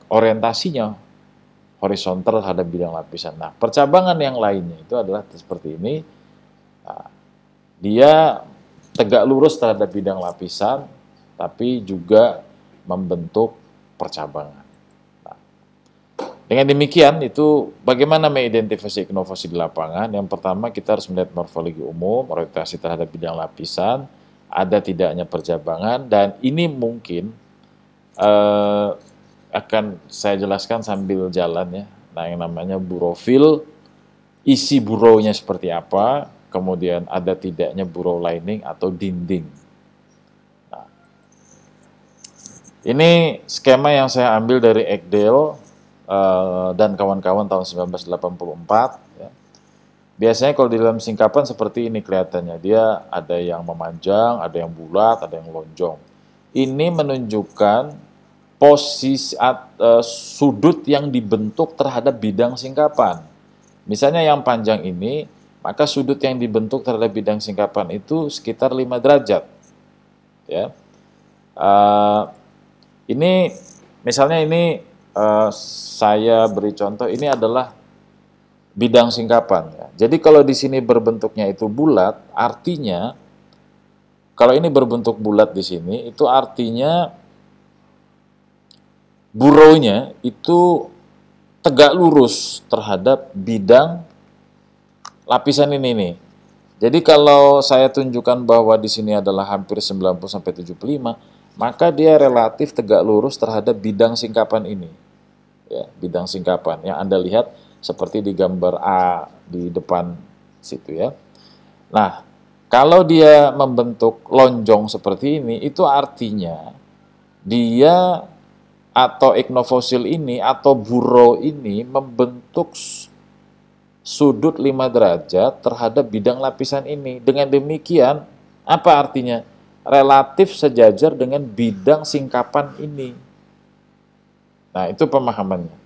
orientasinya horizontal terhadap bidang lapisan. Nah, percabangan yang lainnya itu adalah seperti ini. Nah, dia tegak lurus terhadap bidang lapisan, tapi juga membentuk percabangan. Nah, dengan demikian, itu bagaimana mengidentifikasi iknofosil di lapangan. Yang pertama, kita harus melihat morfologi umum, orientasi terhadap bidang lapisan, ada tidaknya percabangan, dan ini mungkin akan saya jelaskan sambil jalan ya. Nah, yang namanya burofil, isi buronya seperti apa, kemudian ada tidaknya burrow lining atau dinding. Nah, ini skema yang saya ambil dari Ekdel dan kawan-kawan tahun 1984. Ya. Biasanya kalau di dalam singkapan seperti ini kelihatannya, dia ada yang memanjang, ada yang bulat, ada yang lonjong. Ini menunjukkan posisi sudut yang dibentuk terhadap bidang singkapan. Misalnya yang panjang ini, maka sudut yang dibentuk terhadap bidang singkapan itu sekitar 5 derajat. Ya. Ini misalnya ini saya beri contoh, ini adalah bidang singkapan. Ya. Jadi kalau di sini berbentuknya itu bulat, artinya kalau ini berbentuk bulat di sini, itu artinya burrownya itu tegak lurus terhadap bidang lapisan ini nih. Jadi kalau saya tunjukkan bahwa di sini adalah hampir 90-75, maka dia relatif tegak lurus terhadap bidang singkapan ini. Ya, bidang singkapan yang Anda lihat seperti di gambar A di depan situ ya. Nah, kalau dia membentuk lonjong seperti ini, itu artinya dia atau ichnofosil ini atau burrow ini membentuk sudut 5 derajat terhadap bidang lapisan ini. Dengan demikian, apa artinya? Relatif sejajar dengan bidang singkapan ini. Nah, itu pemahamannya.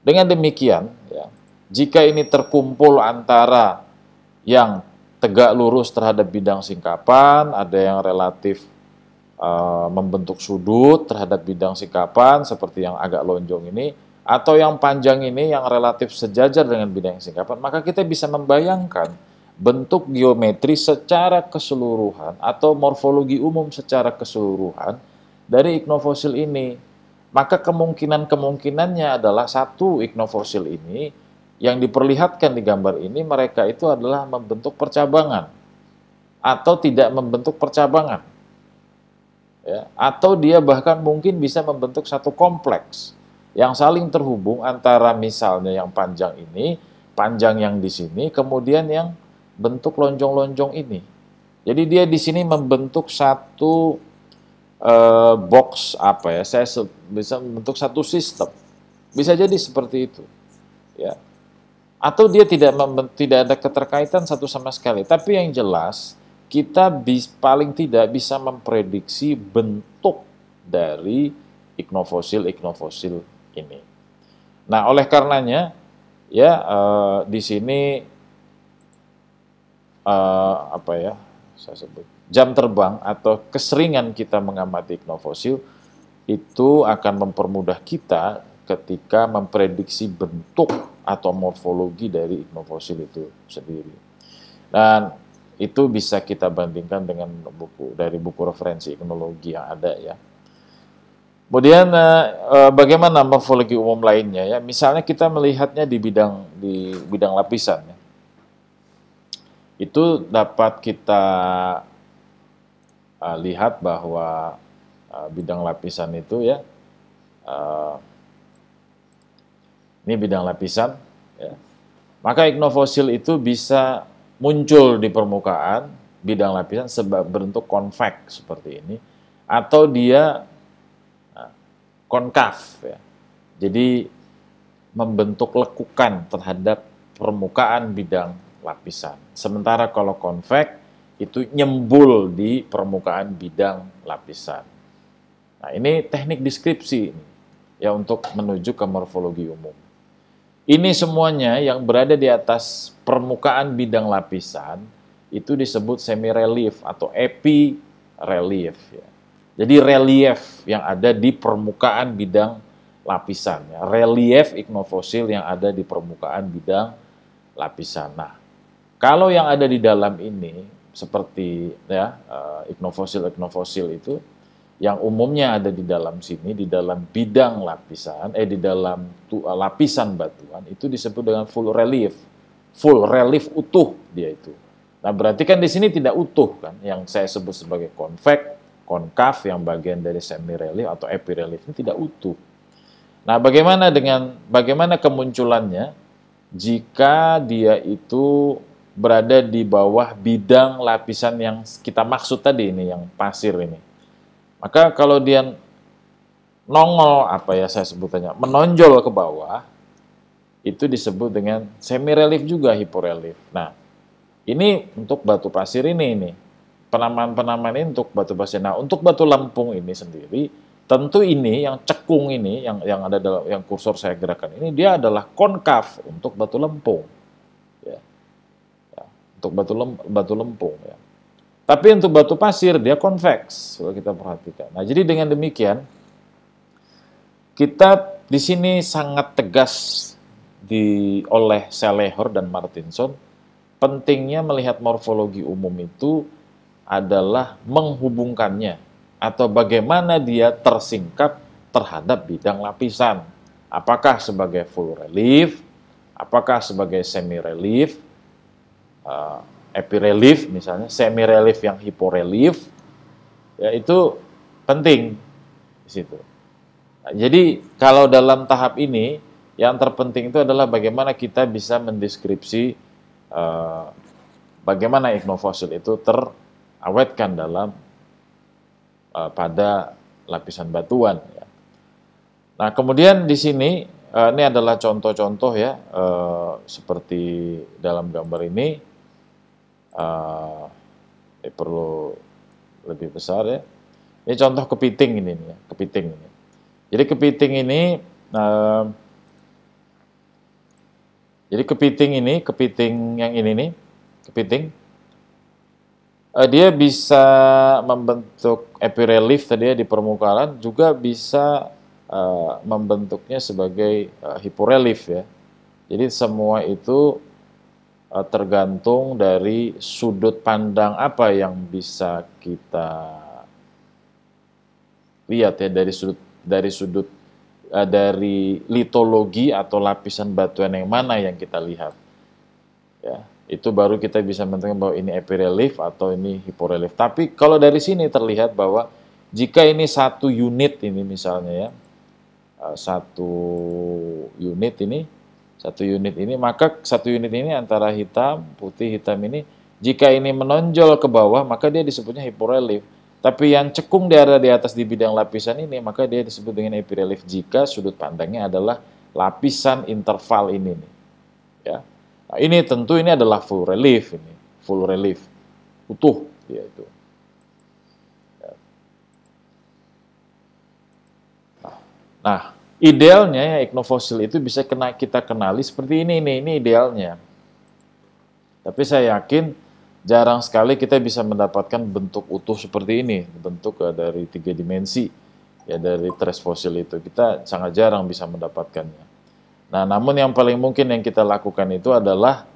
Dengan demikian, ya, jika ini terkumpul antara yang tegak lurus terhadap bidang singkapan, ada yang relatif membentuk sudut terhadap bidang singkapan, seperti yang agak lonjong ini, atau yang panjang ini yang relatif sejajar dengan bidang singkapan, maka kita bisa membayangkan bentuk geometri secara keseluruhan atau morfologi umum secara keseluruhan dari ichnofosil ini. Maka kemungkinannya adalah satu ichnofosil ini yang diperlihatkan di gambar ini mereka itu adalah membentuk percabangan atau tidak membentuk percabangan. Ya, atau dia bahkan mungkin bisa membentuk satu kompleks yang saling terhubung antara misalnya yang panjang ini, panjang yang di sini, kemudian yang bentuk lonjong-lonjong ini. Jadi dia di sini membentuk satu box apa ya, saya bisa membentuk satu sistem, bisa jadi seperti itu, ya. Atau dia tidak ada keterkaitan satu sama sekali. Tapi yang jelas kita paling tidak bisa memprediksi bentuk dari ichnofosil ini. Nah, oleh karenanya ya di sini apa ya saya sebut jam terbang atau keseringan kita mengamati ichnofosil itu akan mempermudah kita ketika memprediksi bentuk atau morfologi dari ichnofosil itu sendiri. Dan itu bisa kita bandingkan dengan buku referensi ichnologi yang ada ya. Kemudian bagaimana morfologi umum lainnya ya? Misalnya kita melihatnya di bidang lapisan ya. Itu dapat kita lihat bahwa bidang lapisan itu ya, ini bidang lapisan ya. Maka ichnofosil itu bisa muncul di permukaan bidang lapisan berbentuk konvek seperti ini, atau dia konkav ya. Jadi membentuk lekukan terhadap permukaan bidang lapisan. Sementara kalau konvek itu nyembul di permukaan bidang lapisan. Nah, ini teknik deskripsi ya untuk menuju ke morfologi umum. Ini semuanya yang berada di atas permukaan bidang lapisan itu disebut semi-relief atau epi-relief. Ya. Jadi relief yang ada di permukaan bidang lapisan. Ya. Relief ichnofosil yang ada di permukaan bidang lapisan. Nah, kalau yang ada di dalam ini seperti ya ichnofosil itu yang umumnya ada di dalam sini, di dalam bidang lapisan, di dalam lapisan batuan itu disebut dengan full relief utuh dia itu. Nah, berarti kan di sini tidak utuh kan, yang saya sebut sebagai konvek, konkav yang bagian dari semi relief atau epi relief ini tidak utuh. Nah, bagaimana kemunculannya jika dia itu berada di bawah bidang lapisan yang kita maksud tadi ini, yang pasir ini. Maka kalau dia nongol, apa ya saya sebutannya, menonjol ke bawah, itu disebut dengan semi relief juga hiporelief. Nah, ini untuk batu pasir ini. Penamaan-penamaan ini untuk batu pasir. Nah, untuk batu lempung ini sendiri, tentu ini yang cekung ini, yang ada dalam yang kursor saya gerakan ini, dia adalah konkav untuk batu lempung. Ya, ya, untuk batu lempung. Ya. Tapi untuk batu pasir dia konveks, kalau kita perhatikan. Nah, jadi dengan demikian kita di sini sangat tegas oleh Selehor dan Martinson, pentingnya melihat morfologi umum itu adalah menghubungkannya atau bagaimana dia tersingkap terhadap bidang lapisan. Apakah sebagai full relief, apakah sebagai semi relief, epirelief misalnya, semi relief yang hiporelief, ya itu penting di situ. Nah, jadi kalau dalam tahap ini yang terpenting itu adalah bagaimana kita bisa mendeskripsi bagaimana ichnofosil itu terawetkan dalam pada lapisan batuan. Ya. Nah, kemudian di sini ini adalah contoh-contoh ya, seperti dalam gambar ini. Perlu lebih besar ya. Ini contoh kepiting ini ya, kepiting ini. Jadi kepiting ini, kepiting yang ini nih, kepiting, dia bisa membentuk epirelief tadi ya di permukaan, juga bisa membentuknya sebagai hiporelief ya. Jadi semua itu tergantung dari sudut pandang apa yang bisa kita lihat ya, dari litologi atau lapisan batuan yang mana yang kita lihat. Ya, itu baru kita bisa menentukan bahwa ini epirelief atau ini hiporelief. Tapi kalau dari sini terlihat bahwa jika ini satu unit ini misalnya ya, satu unit ini, maka satu unit ini antara hitam, putih, hitam ini, jika ini menonjol ke bawah, maka dia disebutnya hiporelief. Tapi yang cekung di atas di bidang lapisan ini, maka dia disebut dengan epirelief jika sudut pandangnya adalah lapisan interval ini. Ya. Nah, ini tentu ini adalah full relief, utuh dia itu. Nah, idealnya ya ichnofosil itu bisa kita kenali seperti ini idealnya. Tapi saya yakin jarang sekali kita bisa mendapatkan bentuk utuh seperti ini, bentuk dari 3 dimensi ya dari tres fosil itu. Kita sangat jarang bisa mendapatkannya. Nah, namun yang paling mungkin yang kita lakukan itu adalah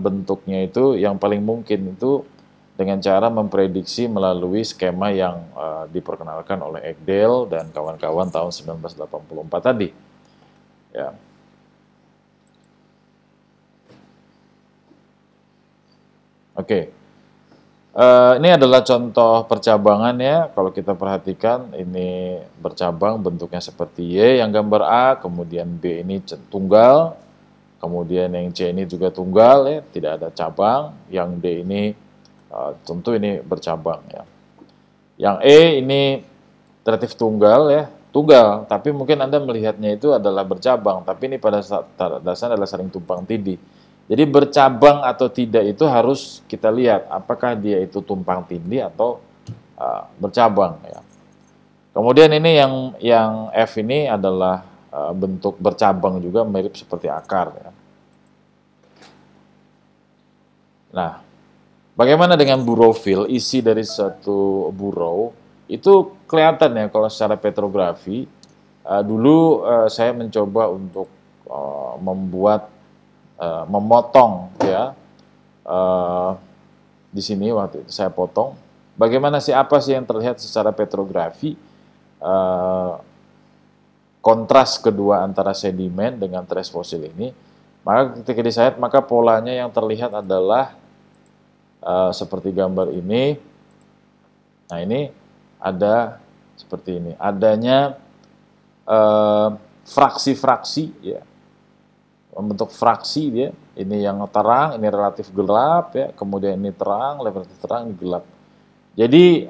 bentuknya itu yang paling mungkin itu dengan cara memprediksi melalui skema yang diperkenalkan oleh Ekdel dan kawan-kawan tahun 1984 tadi. Ya. Oke. Ini adalah contoh percabangan ya. Kalau kita perhatikan ini bercabang bentuknya seperti Y yang gambar A, kemudian B ini tunggal, kemudian yang C ini juga tunggal ya, tidak ada cabang. Yang D ini tentu ini bercabang ya. Yang E ini relatif tunggal ya, tunggal, tapi mungkin Anda melihatnya itu adalah bercabang, tapi ini pada dasarnya adalah saling tumpang tindih. Jadi bercabang atau tidak itu harus kita lihat apakah dia itu tumpang tindih atau bercabang ya. Kemudian ini yang F ini adalah bentuk bercabang juga mirip seperti akar ya. Nah, bagaimana dengan burofil, isi dari satu burrow, itu kelihatan ya kalau secara petrografi. Dulu saya mencoba untuk memotong ya, di sini waktu itu saya potong, bagaimana sih, apa sih yang terlihat secara petrografi, kontras kedua antara sedimen dengan tres fosil ini. Maka ketika disayat, maka polanya yang terlihat adalah seperti gambar ini. Nah, ini ada seperti ini, adanya fraksi-fraksi ya, membentuk fraksi dia. Ini yang terang, ini relatif gelap ya, kemudian ini terang, relatif terang, ini gelap. Jadi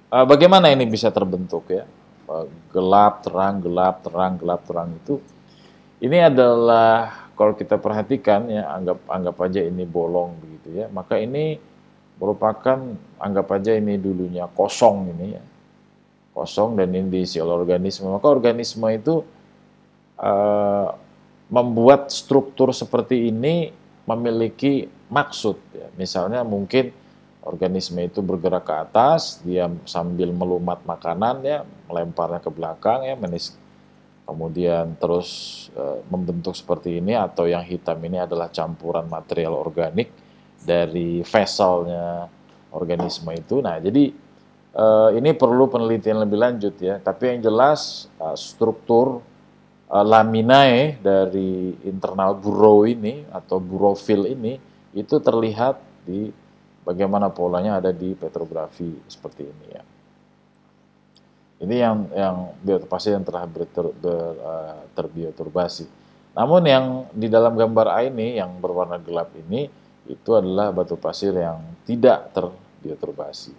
bagaimana ini bisa terbentuk ya? Gelap, terang, gelap, terang, gelap, terang itu. Ini adalah kalau kita perhatikan ya, anggap aja ini bolong begitu ya. Maka ini merupakan anggap aja ini dulunya kosong ini ya. Kosong dan ini diisi oleh organisme. Maka organisme itu membuat struktur seperti ini memiliki maksud ya. Misalnya mungkin organisme itu bergerak ke atas, dia sambil melumat makanan ya, melemparnya ke belakang ya, kemudian terus membentuk seperti ini, atau yang hitam ini adalah campuran material organik dari vesselnya organisme itu. Nah, jadi ini perlu penelitian lebih lanjut ya, tapi yang jelas struktur laminae dari internal burrow ini atau burrowfil ini itu terlihat di bagaimana polanya ada di petrografi seperti ini ya. Ini yang bioturbasi yang telah terbioturbasi. Namun yang di dalam gambar A ini yang berwarna gelap ini itu adalah batu pasir yang tidak terbioturbasi.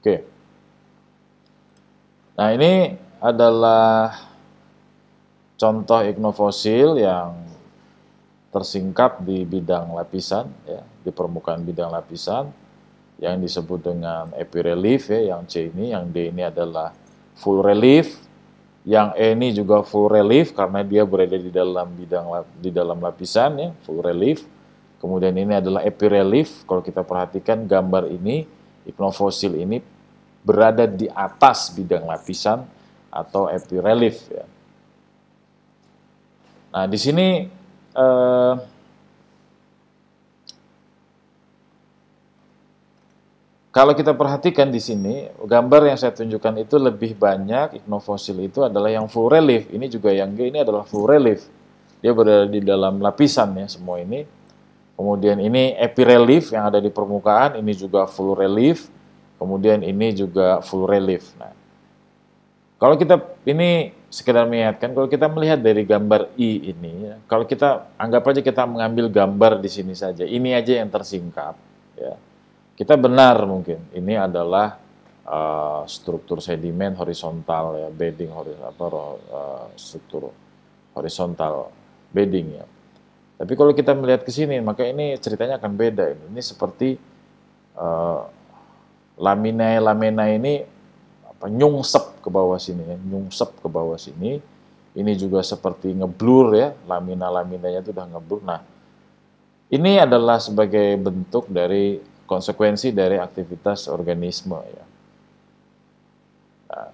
Oke. Nah, ini adalah contoh ignofosil yang tersingkap di bidang lapisan, ya, di permukaan bidang lapisan, yang disebut dengan epirelief, ya, yang C ini, yang D ini adalah full relief, yang E ini juga full relief karena dia berada di dalam lapisan, ya, full relief. Kemudian ini adalah epirelief. Kalau kita perhatikan gambar ini, ignofosil ini berada di atas bidang lapisan atau epirelief ya. Nah, di sini kalau kita perhatikan di sini, gambar yang saya tunjukkan itu lebih banyak ignofosil itu adalah yang full relief. Ini juga yang G ini adalah full relief. Dia berada di dalam lapisan ya semua ini. Kemudian ini epirelief yang ada di permukaan, ini juga full relief. Kemudian ini juga full relief. Nah, kalau kita ini sekedar mengingatkan, kalau kita melihat dari gambar I ini, ya, kalau kita anggap aja kita mengambil gambar di sini saja, ini aja yang tersingkap, ya. Kita benar mungkin ini adalah struktur sedimen horizontal ya, bedding struktur horizontal bedding ya. Tapi kalau kita melihat ke sini, maka ini ceritanya akan beda. Ini seperti lamina ini nyungsep ke bawah sini ya, nyungsep ke bawah sini. Ini juga seperti ngeblur ya, laminanya itu udah ngeblur. Nah, ini adalah sebagai bentuk dari konsekuensi dari aktivitas organisme ya. Nah,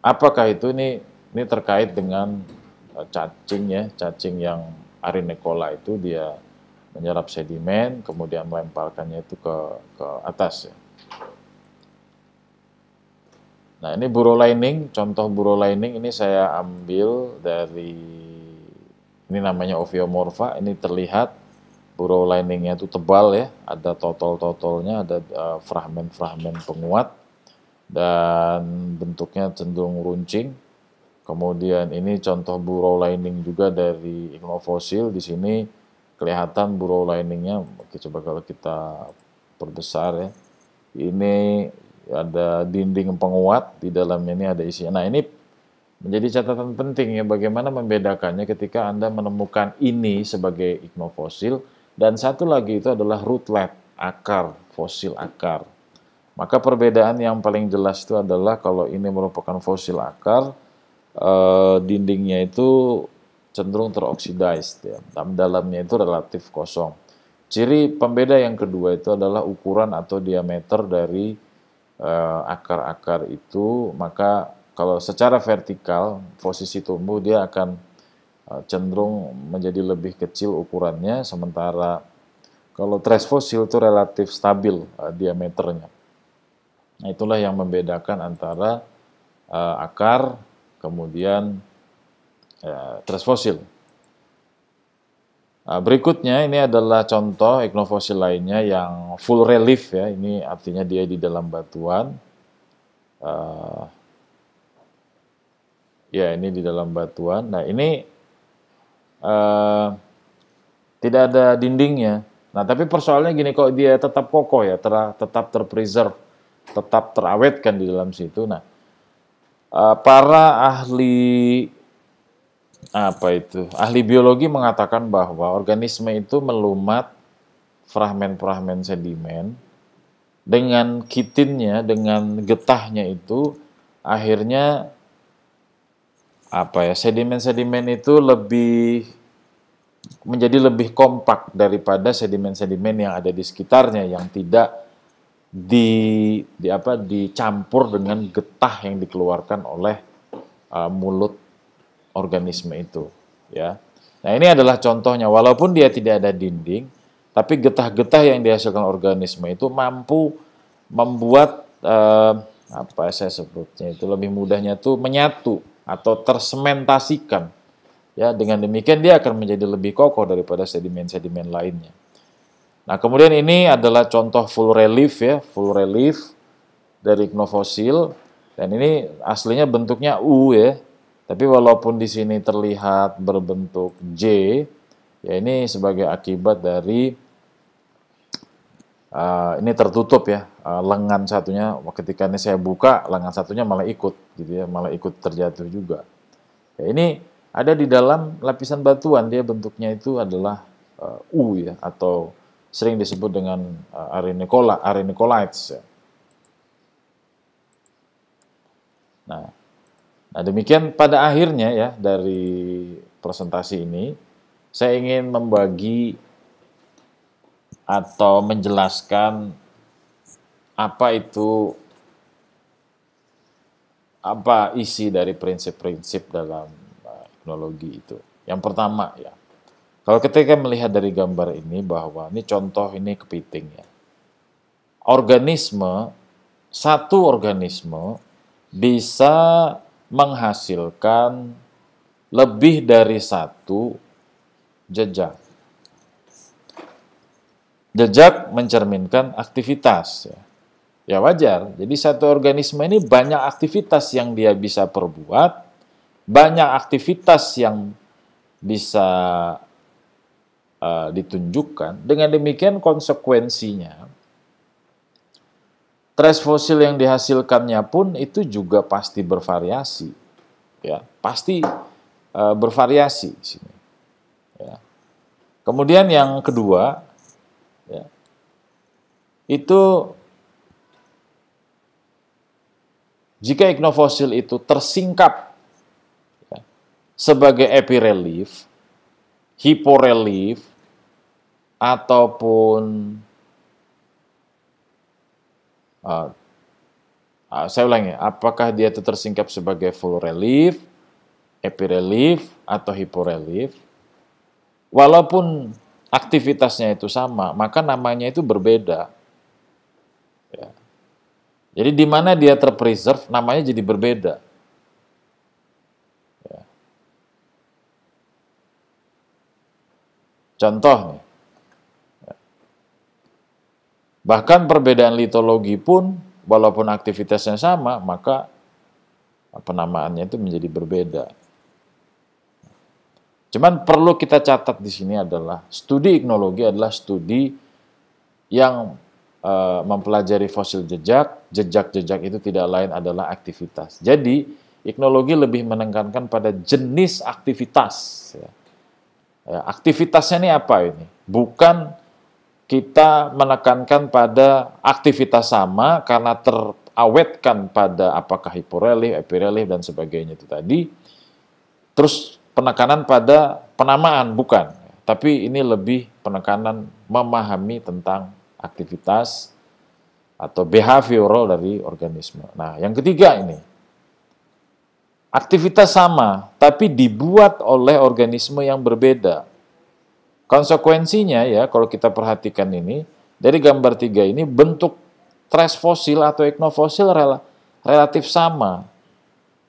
apakah itu ini terkait dengan cacing ya, cacing yang Arinecola itu dia menyerap sedimen kemudian melemparkannya itu ke atas ya. Nah, ini burrow lining, contoh burrow lining ini saya ambil dari, ini namanya Ophiomorpha, ini terlihat burrow liningnya itu tebal ya, ada totol-totolnya, ada fragmen-fragmen penguat, dan bentuknya cenderung runcing. Kemudian ini contoh burrow lining juga dari ignofosil, di sini kelihatan burrow liningnya, oke, coba kalau kita perbesar ya, ini ada dinding penguat, di dalamnya ini ada isinya. Nah, ini menjadi catatan penting ya, bagaimana membedakannya ketika Anda menemukan ini sebagai ignofosil, dan satu lagi itu adalah rootlet, akar, fosil akar. Maka perbedaan yang paling jelas itu adalah kalau ini merupakan fosil akar, dindingnya itu cenderung teroxidized ya, dalamnya itu relatif kosong. Ciri pembeda yang kedua itu adalah ukuran atau diameter dari akar-akar itu. Maka kalau secara vertikal posisi tumbuh dia akan cenderung menjadi lebih kecil ukurannya, sementara kalau tres fosil itu relatif stabil diameternya. Nah, itulah yang membedakan antara akar kemudian tres fosil. Nah, berikutnya ini adalah contoh ignofosil lainnya yang full relief ya, ini artinya dia di dalam batuan. Eh, ya, ini di dalam batuan. Nah, ini eh, tidak ada dindingnya. Nah, tapi persoalannya gini, kok dia tetap kokoh ya, tetap terpreserve, tetap terawetkan di dalam situ. Nah, para ahli ahli biologi mengatakan bahwa organisme itu melumat fragmen-fragmen sedimen dengan kitinnya, dengan getahnya itu, akhirnya sedimen-sedimen itu menjadi lebih kompak daripada sedimen-sedimen yang ada di sekitarnya yang tidak dicampur dengan getah yang dikeluarkan oleh mulut organisme itu, ya. Nah, ini adalah contohnya, walaupun dia tidak ada dinding, tapi getah-getah yang dihasilkan organisme itu mampu membuat saya sebutnya itu lebih mudahnya tuh menyatu atau tersementasikan. Ya, dengan demikian dia akan menjadi lebih kokoh daripada sedimen-sedimen lainnya. Nah, kemudian ini adalah contoh full relief ya, full relief dari iknofosil, dan ini aslinya bentuknya U ya. Tapi walaupun di sini terlihat berbentuk J, ya ini sebagai akibat dari ini tertutup ya, lengan satunya ketika ini saya buka, lengan satunya malah ikut gitu ya, malah ikut terjatuh juga. Ya, ini ada di dalam lapisan batuan, dia bentuknya itu adalah U ya, atau sering disebut dengan arenicolites ya. Nah, demikian pada akhirnya ya dari presentasi ini, saya ingin membagi atau menjelaskan apa isi dari prinsip-prinsip dalam teknologi itu. Yang pertama ya, kalau ketika melihat dari gambar ini bahwa ini contoh, ini kepiting ya. Satu organisme bisa menghasilkan lebih dari satu jejak. Jejak mencerminkan aktivitas ya. Ya wajar, jadi satu organisme ini banyak aktivitas yang dia bisa perbuat, banyak aktivitas yang bisa ditunjukkan. Dengan demikian konsekuensinya, trace fosil yang dihasilkannya pun itu juga pasti bervariasi, ya pasti bervariasi di sini. Ya. Kemudian yang kedua, ya, itu jika iknofosil itu tersingkap ya, sebagai epirelief, hiporelief, ataupun saya ulangi, apakah dia itu tersingkap sebagai full relief, epirelief, atau hiporelief, walaupun aktivitasnya itu sama, maka namanya itu berbeda. Ya. Jadi di mana dia terpreserve, namanya jadi berbeda. Ya. Contoh nih, ya. Bahkan perbedaan litologi pun, walaupun aktivitasnya sama, maka penamaannya itu menjadi berbeda. Cuman perlu kita catat di sini adalah studi iknologi adalah studi yang mempelajari fosil jejak. Jejak-jejak itu tidak lain adalah aktivitas. Jadi iknologi lebih menekankan pada jenis aktivitas. Ya. Ya, aktivitasnya ini apa ini? Bukan kita menekankan pada aktivitas sama karena terawetkan pada apakah hiporelief, epirelief, dan sebagainya itu tadi. Terus penekanan pada penamaan, bukan. Tapi ini lebih penekanan memahami tentang aktivitas atau behavioral dari organisme. Nah, yang ketiga ini, aktivitas sama, tapi dibuat oleh organisme yang berbeda. Konsekuensinya ya, kalau kita perhatikan ini, dari gambar 3 ini, bentuk trace fosil atau iknofosil relatif sama,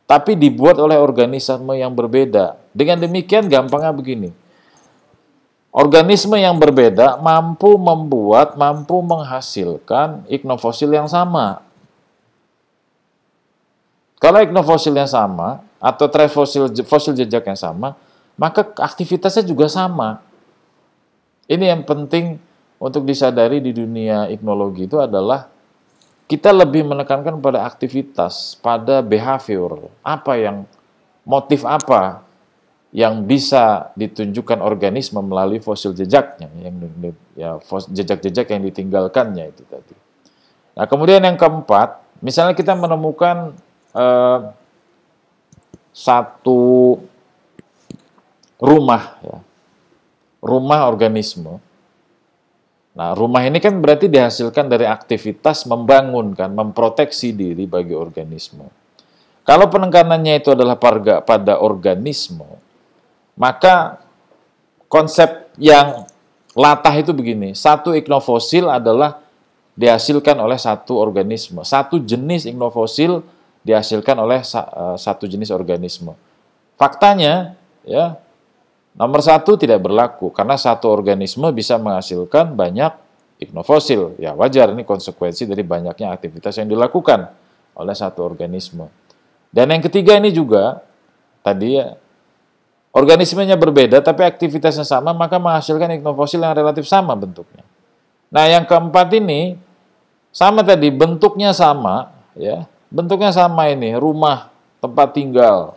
tapi dibuat oleh organisme yang berbeda. Dengan demikian gampangnya begini, organisme yang berbeda mampu menghasilkan iknofosil yang sama. Kalau iknofosilnya sama atau trace fosil jejak yang sama, maka aktivitasnya juga sama. Ini yang penting untuk disadari di dunia iknologi itu adalah kita lebih menekankan pada aktivitas, pada behavior, motif apa yang bisa ditunjukkan organisme melalui fosil jejaknya, jejak-jejak yang ditinggalkannya itu tadi. Nah, kemudian yang keempat, misalnya kita menemukan satu rumah, ya, rumah organisme. Nah, rumah ini kan berarti dihasilkan dari aktivitas membangunkan, memproteksi diri bagi organisme. Kalau penekanannya itu adalah pada organisme, maka konsep yang latah itu begini, satu iknofosil adalah dihasilkan oleh satu organisme. Satu jenis iknofosil dihasilkan oleh satu jenis organisme. Faktanya, ya, nomor satu tidak berlaku, karena satu organisme bisa menghasilkan banyak iknofosil. Ya wajar, ini konsekuensi dari banyaknya aktivitas yang dilakukan oleh satu organisme. Dan yang ketiga ini juga, tadi ya, organismenya berbeda tapi aktivitasnya sama, maka menghasilkan iknofosil yang relatif sama bentuknya. Nah, yang keempat ini sama tadi, bentuknya sama, ya. Bentuknya sama ini, rumah, tempat tinggal.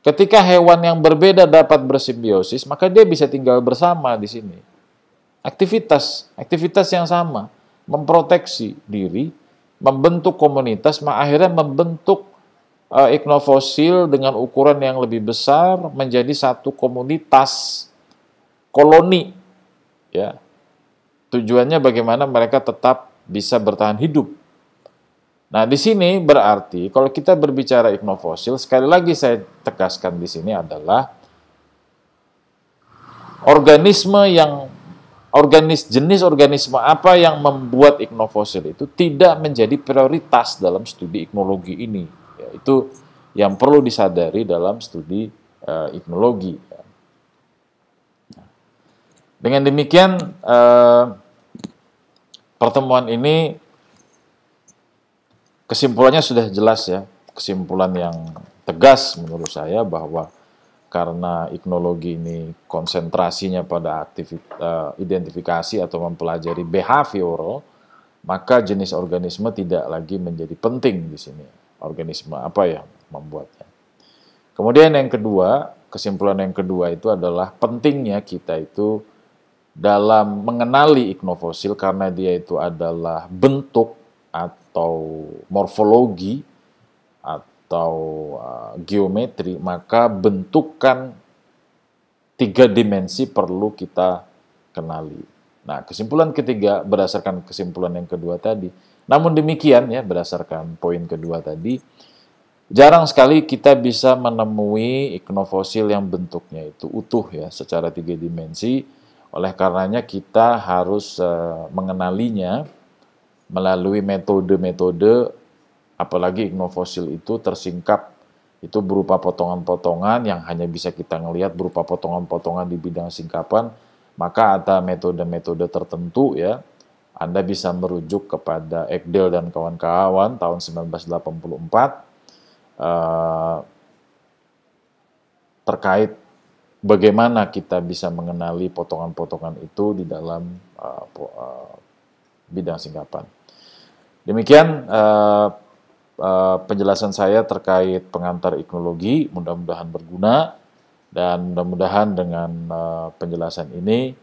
Ketika hewan yang berbeda dapat bersimbiosis, maka dia bisa tinggal bersama di sini. Aktivitas yang sama, memproteksi diri, membentuk komunitas, akhirnya membentuk iknofosil dengan ukuran yang lebih besar menjadi satu komunitas, koloni, ya. Tujuannya bagaimana mereka tetap bisa bertahan hidup. Nah, di sini berarti kalau kita berbicara iknofosil, sekali lagi saya tegaskan di sini adalah jenis organisme apa yang membuat iknofosil itu tidak menjadi prioritas dalam studi iknologi ini. Ya, itu yang perlu disadari dalam studi iknologi. Dengan demikian, pertemuan ini kesimpulannya sudah jelas ya, kesimpulan yang tegas menurut saya bahwa karena iknologi ini konsentrasinya pada identifikasi atau mempelajari behavioral, maka jenis organisme tidak lagi menjadi penting di sini. Organisme apa yang membuatnya. Kemudian yang kedua, kesimpulan yang kedua itu adalah pentingnya kita itu dalam mengenali iknofosil karena dia itu adalah bentuk atau morfologi atau geometri, maka bentukan 3 dimensi perlu kita kenali. Nah, kesimpulan ketiga berdasarkan kesimpulan yang kedua tadi. Namun demikian ya, berdasarkan poin kedua tadi, jarang sekali kita bisa menemui iknofosil yang bentuknya itu utuh ya, secara 3 dimensi. Oleh karenanya kita harus mengenalinya melalui metode-metode, apalagi iknofosil itu tersingkap, itu berupa potongan-potongan yang hanya bisa kita ngelihat berupa potongan-potongan di bidang singkapan, maka ada metode-metode tertentu ya. Anda bisa merujuk kepada Ekdel dan kawan-kawan tahun 1984 terkait bagaimana kita bisa mengenali potongan-potongan itu di dalam bidang singkapan. Demikian penjelasan saya terkait pengantar iknologi, mudah-mudahan berguna, dan mudah-mudahan dengan penjelasan ini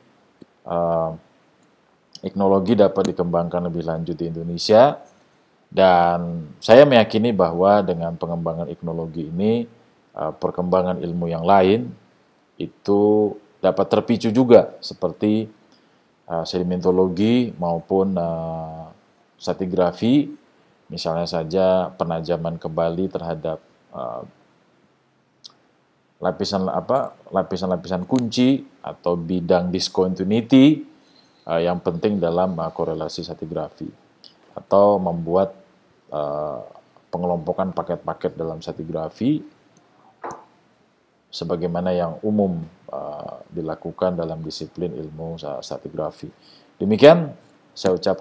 iknologi dapat dikembangkan lebih lanjut di Indonesia, dan saya meyakini bahwa dengan pengembangan iknologi ini perkembangan ilmu yang lain itu dapat terpicu juga seperti sedimentologi maupun stratigrafi, misalnya saja penajaman kembali terhadap lapisan-lapisan kunci atau bidang discontinuity yang penting dalam korelasi stratigrafi, atau membuat pengelompokan paket-paket dalam stratigrafi sebagaimana yang umum dilakukan dalam disiplin ilmu stratigrafi. Demikian saya ucapkan.